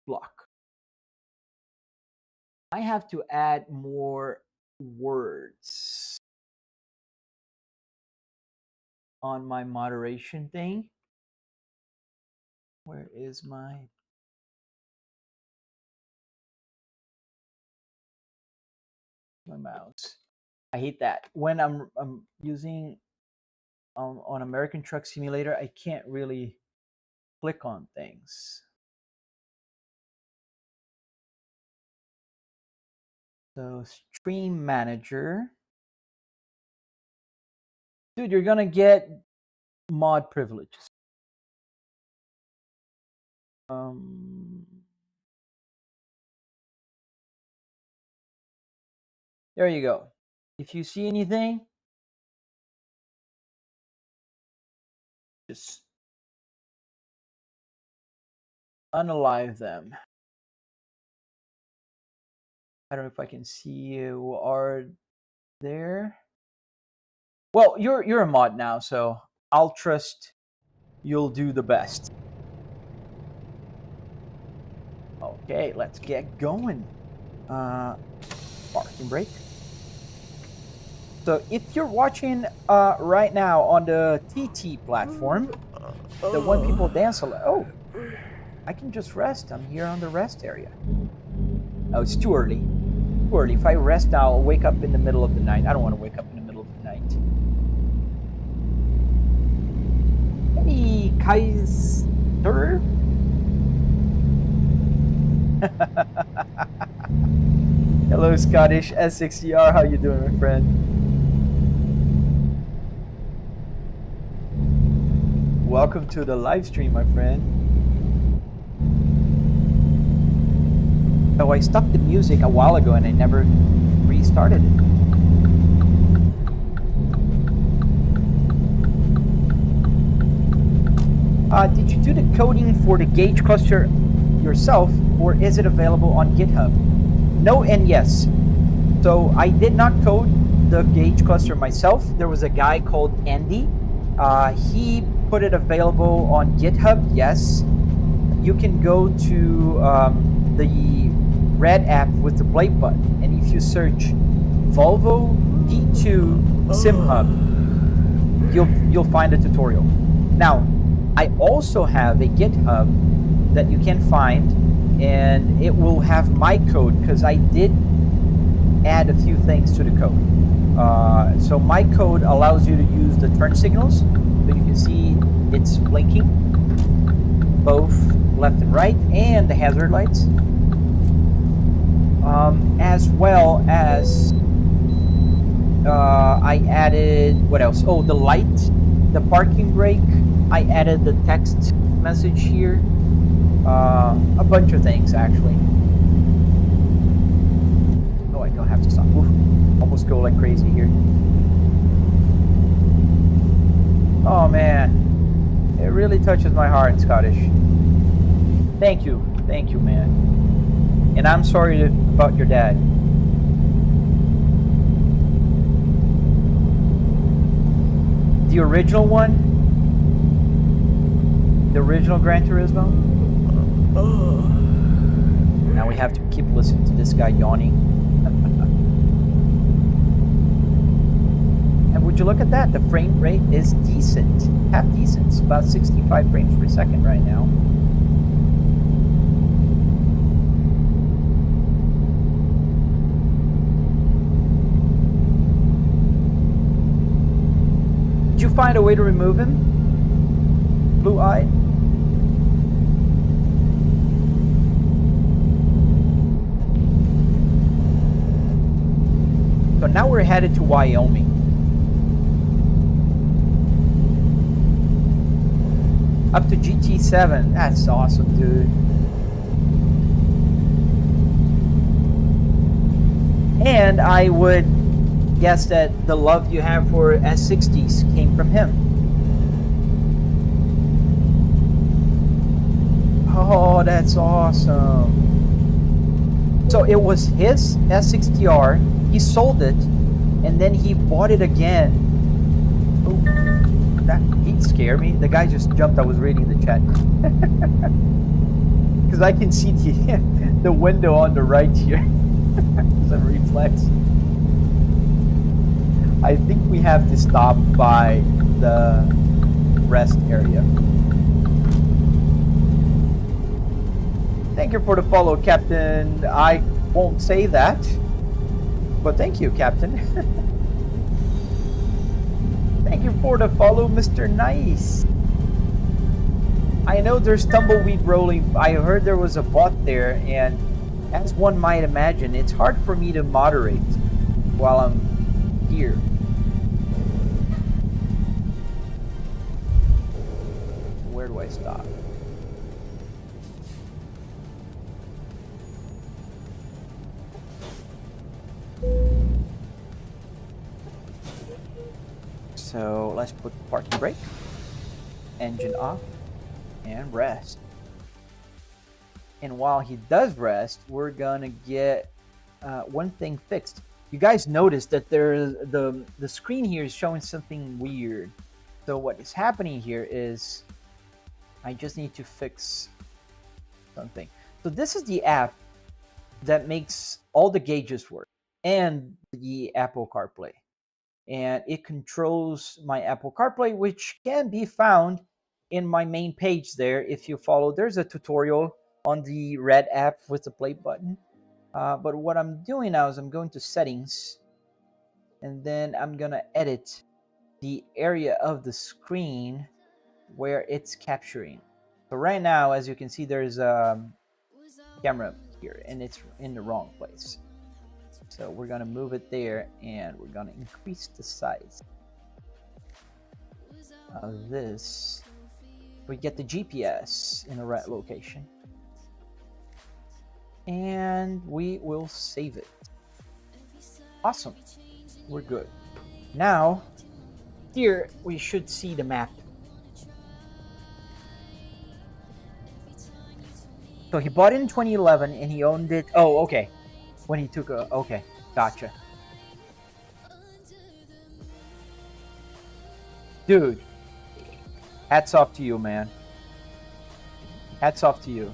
Block. I have to add more words on my moderation thing. Where is my mouse? I hate that. When I'm using on American Truck Simulator, I can't really click on things. So Stream Manager. Dude, you're gonna get mod privileges. There you go. If you see anything, just unalive them. I don't know if I can see you are there. Well, you're a mod now, so I'll trust you'll do the best. Okay, let's get going. Parking brake. So if you're watching right now on the TT platform, the one people dance a lot. Oh, I can just rest. I'm here on the rest area. Oh, it's too early. Too early. If I rest now, I'll wake up in the middle of the night. I don't want to wake up in the middle of the night. Hey, Kaiser. Hello, Scottish S60R. How you doing, my friend? Welcome to the live stream, my friend. Oh, I stopped the music a while ago and I never restarted it. Did you do the coding for the gauge cluster yourself, or is it available on GitHub? No and yes. So I did not code the gauge cluster myself. There was a guy called Andy. He put it available on GitHub. Yes. You can go to the red app with the play button, and if you search Volvo V2 SimHub, you'll find a tutorial. Now, I also have a GitHub that you can find, and it will have my code because I did add a few things to the code. So my code allows you to use the turn signals. So you can see it's blinking both left and right, and the hazard lights. As well as I added, what else? Oh, the light, the parking brake. I added the text message here. A bunch of things, actually. Oh, I don't have to stop. Oof. Almost go like crazy here. Oh, man. It really touches my heart, Scottish. Thank you, man. And I'm sorry about your dad. The original one? The original Gran Turismo? Now we have to keep listening to this guy yawning. And would you look at that? The frame rate is decent. Half decent. It's about 65 frames per second right now. Did you find a way to remove him? Blue-eyed? So now we're headed to Wyoming. Up to GT7. That's awesome, dude. And I would guess that the love you have for S60s came from him. Oh, that's awesome. So it was his S60R. He sold it, and then he bought it again. Oh, that he'd scare me. The guy just jumped. I was reading the chat. Because I can see the window on the right here. It's a reflex. I think we have to stop by the rest area. Thank you for the follow, Captain. I won't say that, but thank you, Captain. Thank you for the follow, Mr. Nice. I know there's tumbleweed rolling. I heard there was a bot there, and as one might imagine, it's hard for me to moderate while I'm here. Where do I stop? So let's put the parking brake, engine off, and rest. And while he does rest, we're gonna get one thing fixed. You guys noticed that the screen here is showing something weird. So what is happening here is I just need to fix something. So this is the app that makes all the gauges work and the Apple CarPlay. And it controls my Apple CarPlay, which can be found in my main page there. If you follow, there's a tutorial on the red app with the play button. But what I'm doing now is I'm going to settings, and then I'm gonna edit the area of the screen where it's capturing. So right now, as you can see, there's a camera here, and it's in the wrong place. So we're gonna move it there, and we're gonna increase the size of this. We get the GPS in the right location, and we will save it. Awesome, we're good. Now, here we should see the map. So he bought it in 2011 and he owned it. Oh, okay. When he took a, okay, gotcha. Dude, hats off to you, man. Hats off to you.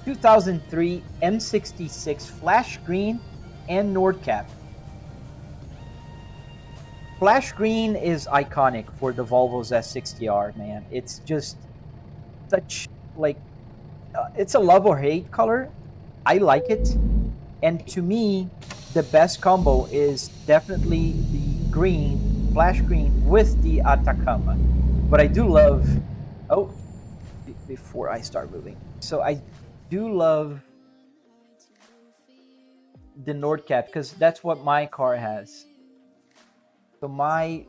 2003 M66 flash green and Nordcap. Flash green is iconic for the Volvo's S60R, man. It's just such, like, it's a love or hate color. I like it. And to me, the best combo is definitely the green, flash green with the Atacama. But I do love, before I start moving. So I do love the Nordcap because that's what my car has. So my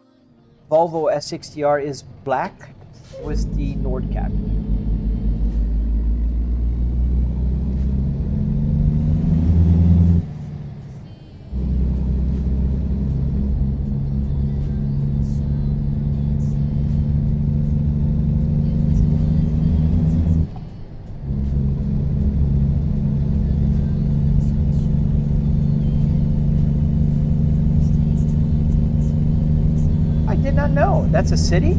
Volvo S60R is black with the Nordcap. No, that's a city?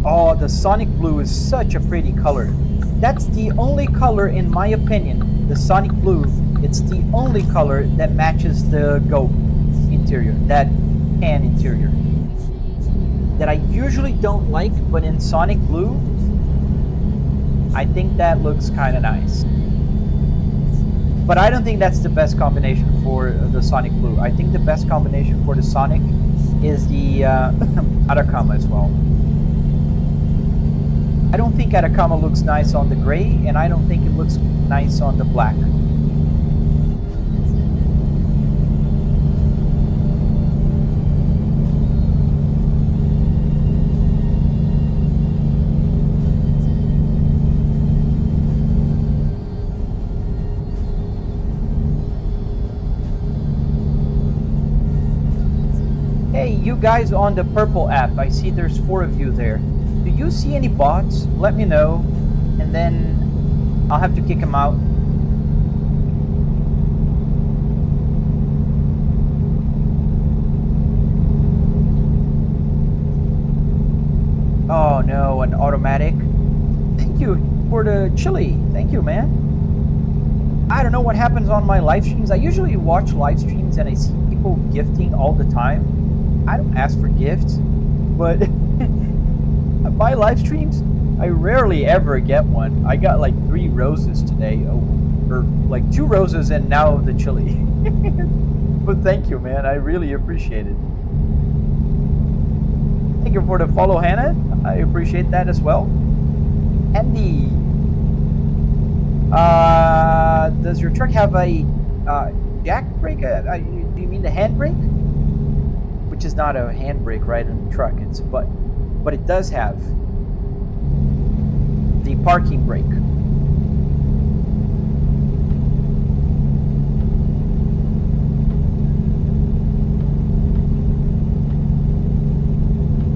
Oh, the Sonic Blue is such a pretty color. That's the only color, in my opinion, the Sonic Blue, it's the only color that matches the Goat interior, that tan interior. That I usually don't like, but in Sonic Blue, I think that looks kind of nice. But I don't think that's the best combination for the Sonic Blue. I think the best combination for the Sonic is the Atacama as well. I don't think Atacama looks nice on the gray, and I don't think it looks nice on the black. Hey, you guys on the purple app, I see there's 4 of you there. Do you see any bots? Let me know, and then I'll have to kick them out. Oh no, an automatic. Thank you for the chili. Thank you, man. I don't know what happens on my live streams. I usually watch live streams and I see people gifting all the time. I don't ask for gifts, but my live streams, I rarely ever get one. I got like 3 roses today, or like 2 roses and now the chili. But thank you, man. I really appreciate it. Thank you for the follow, Hannah. I appreciate that as well. Andy, does your truck have a jack brake? Do you mean the handbrake? Which is not a handbrake, right, in the truck. It's but it does have the parking brake.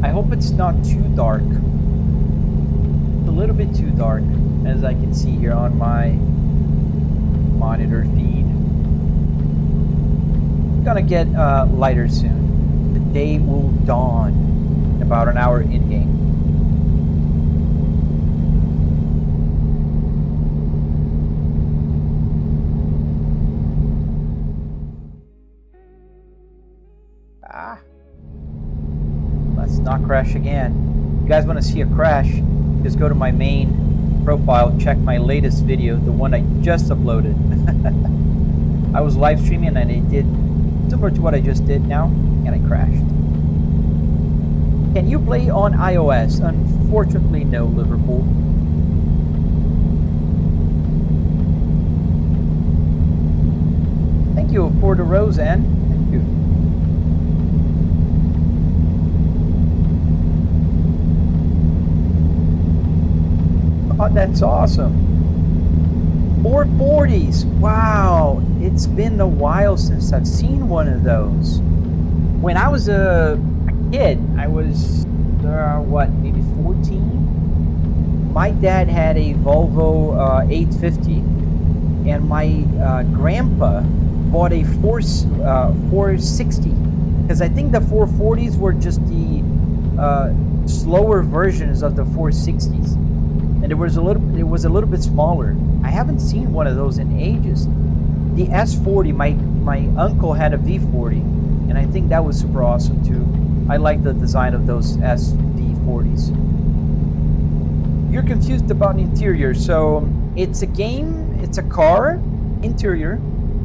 I hope it's not too dark. It's a little bit too dark, as I can see here on my monitor feed. It's gonna get lighter soon. The day will dawn in about an hour in-game. Let's not crash again. If you guys want to see a crash, just go to my main profile, check my latest video, the one I just uploaded. I was live streaming and I did similar to what I just did now, and I crashed. Can you play on iOS? Unfortunately, no, Liverpool. you for the rose, Anne. Thank you. Oh, that's awesome. 440s. Wow. It's been a while since I've seen one of those. When I was a kid, I was, maybe 14? My dad had a Volvo 850, and my grandpa bought a 460, because I think the 440s were just the slower versions of the 460s, and it was a little bit smaller. I haven't seen one of those in ages. The S40, my uncle had a V40, and I think that was super awesome too. I like the design of those SV40s. You're confused about interior, so it's a game, it's a car interior,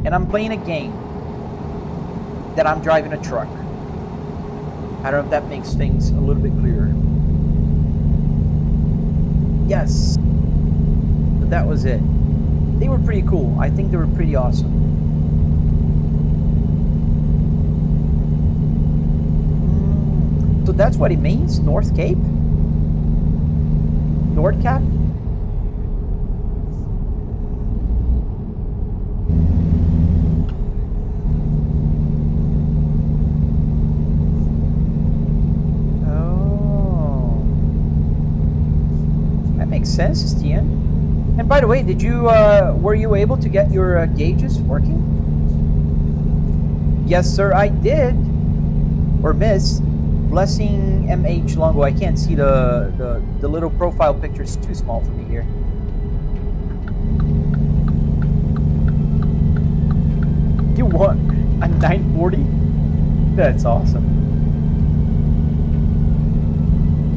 and I'm playing a game that I'm driving a truck. I don't know if that makes things a little bit clearer. Yes, but that was it. They were pretty cool. I think they were pretty awesome. So that's what it means, North Cape? North Cap? Oh. That makes sense, Stian. And by the way, did you were you able to get your gauges working? Yes, sir, I did. Or miss. Blessing MH Longo. I can't see the little profile picture. It's too small for me here. You want a 940? That's awesome.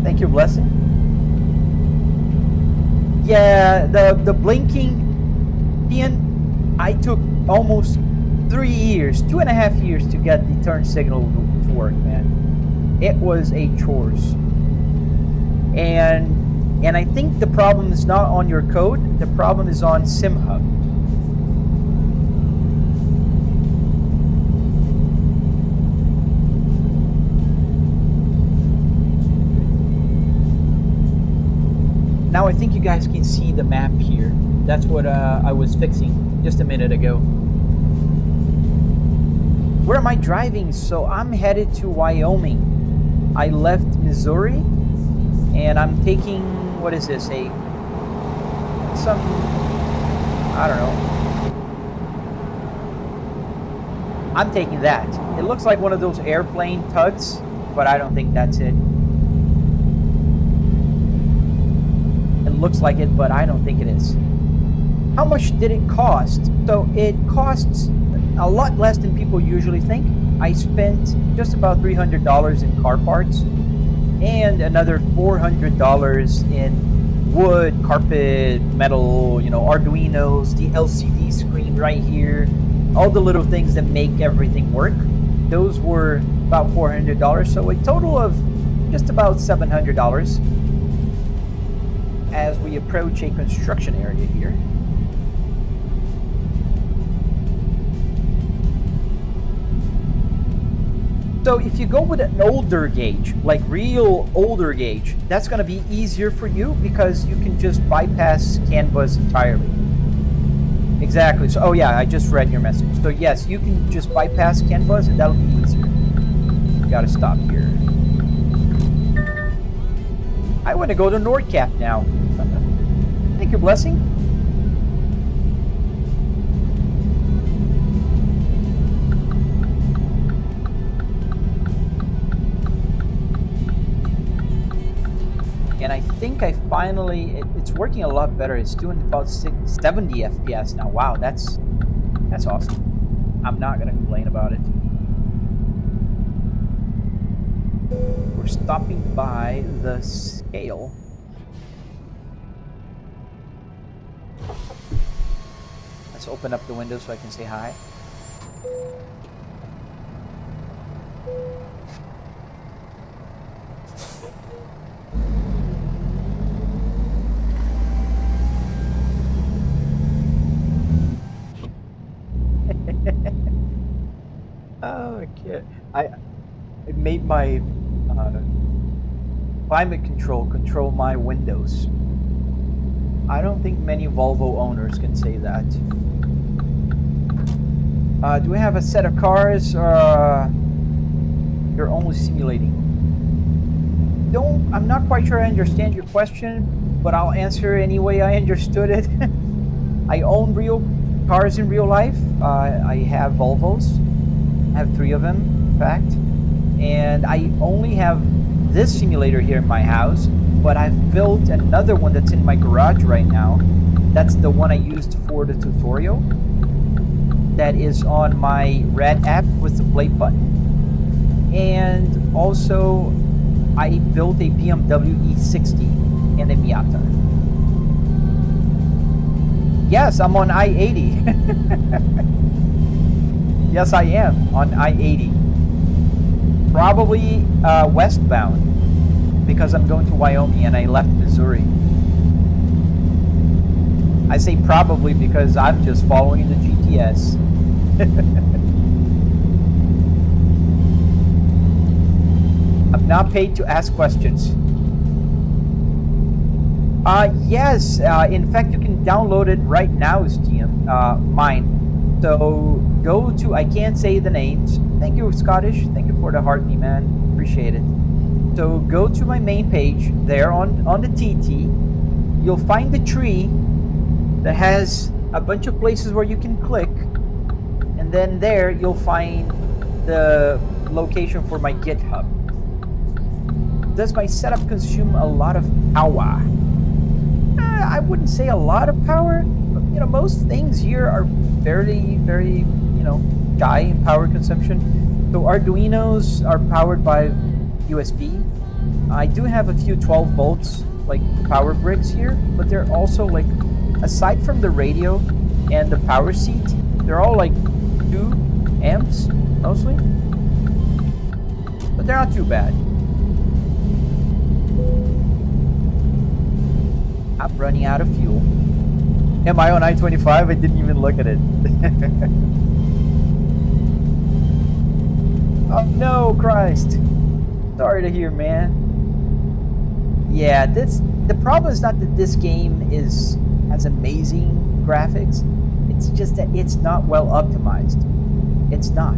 Thank you, Blessing. Yeah, the blinking, Ian, I took almost 3 years, 2.5 years to get the turn signal to work, man. It was a chores. And I think the problem is not on your code, the problem is on SimHub. Now I think you guys can see the map here. That's what I was fixing just a minute ago. Where am I driving? So I'm headed to Wyoming. I left Missouri, and I'm taking, what is this, I don't know. I'm taking that. It looks like one of those airplane tugs, but I don't think that's it. It looks like it, but I don't think it is. How much did it cost? So it costs a lot less than people usually think. I spent just about $300 in car parts and another $400 in wood, carpet, metal, Arduinos, the LCD screen right here, all the little things that make everything work. Those were about $400, so a total of just about $700 as we approach a construction area here. So if you go with an older gauge, like real older gauge, that's going to be easier for you because you can just bypass CAN bus entirely. Exactly. So, oh yeah, I just read your message. So yes, you can just bypass CAN bus and that'll be easier. Gotta stop here. I want to go to Nordcap now. Thank you, Blessing. And I think I finally, it's working a lot better. It's doing about 70 FPS now. Wow, that's awesome. I'm not gonna complain about it. We're stopping by the scale. Let's open up the window so I can say hi. I it made my uh, climate control my windows. I don't think many Volvo owners can say that. Do we have a set of cars, or you're only simulating? Don't. I'm not quite sure I understand your question, but I'll answer any way I understood it. I own real cars in real life. I have Volvos. I have 3 of them, in fact. And I only have this simulator here in my house, but I've built another one that's in my garage right now. That's the one I used for the tutorial. That is on my Red app with the play button. And also, I built a BMW E60 and a Miata. Yes, I'm on I-80. Yes, I am on I-80. Probably westbound, because I'm going to Wyoming and I left Missouri. I say probably because I'm just following the GPS. I'm not paid to ask questions. Yes, in fact, you can download it right now, Steam, mine. So go to, I can't say the names. Thank you, Scottish. Thank you for the heart me, man. Appreciate it. So go to my main page there on the TT. You'll find the tree that has a bunch of places where you can click. And then there you'll find the location for my GitHub. Does my setup consume a lot of power? I wouldn't say a lot of power, but most things here are very, very, shy in power consumption. So Arduinos are powered by USB. I do have a few 12 volts like power bricks here, but they're also like, aside from the radio and the power seat, they're all like 2 amps mostly. But they're not too bad. I'm running out of fuel. Am I on I-25? I didn't even look at it. Oh no, Christ. Sorry to hear, man. Yeah, the problem is not that this game has amazing graphics. It's just that it's not well optimized. It's not.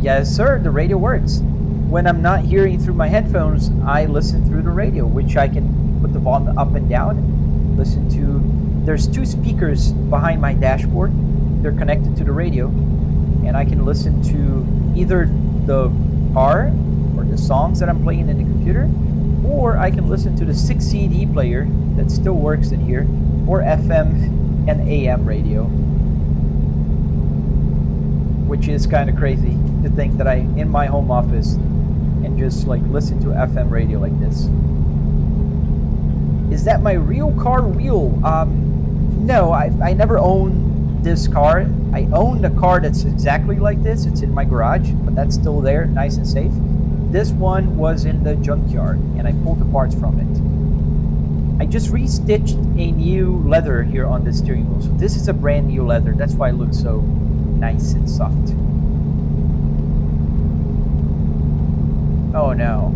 Yes, sir, the radio works. When I'm not hearing through my headphones, I listen through the radio, which I can put the volume up and down, listen to. There's 2 speakers behind my dashboard. They're connected to the radio, and I can listen to either the car or the songs that I'm playing in the computer, or I can listen to the 6 CD player that still works in here, or FM and AM radio, which is kind of crazy to think that I in my home office and just like listen to FM radio like this. Is that my real car wheel? No, I never owned this car. I owned a car that's exactly like this. It's in my garage, but that's still there, nice and safe. This one was in the junkyard, and I pulled the parts from it. I just restitched a new leather here on the steering wheel. So this is a brand new leather. That's why it looks so nice and soft. Oh no.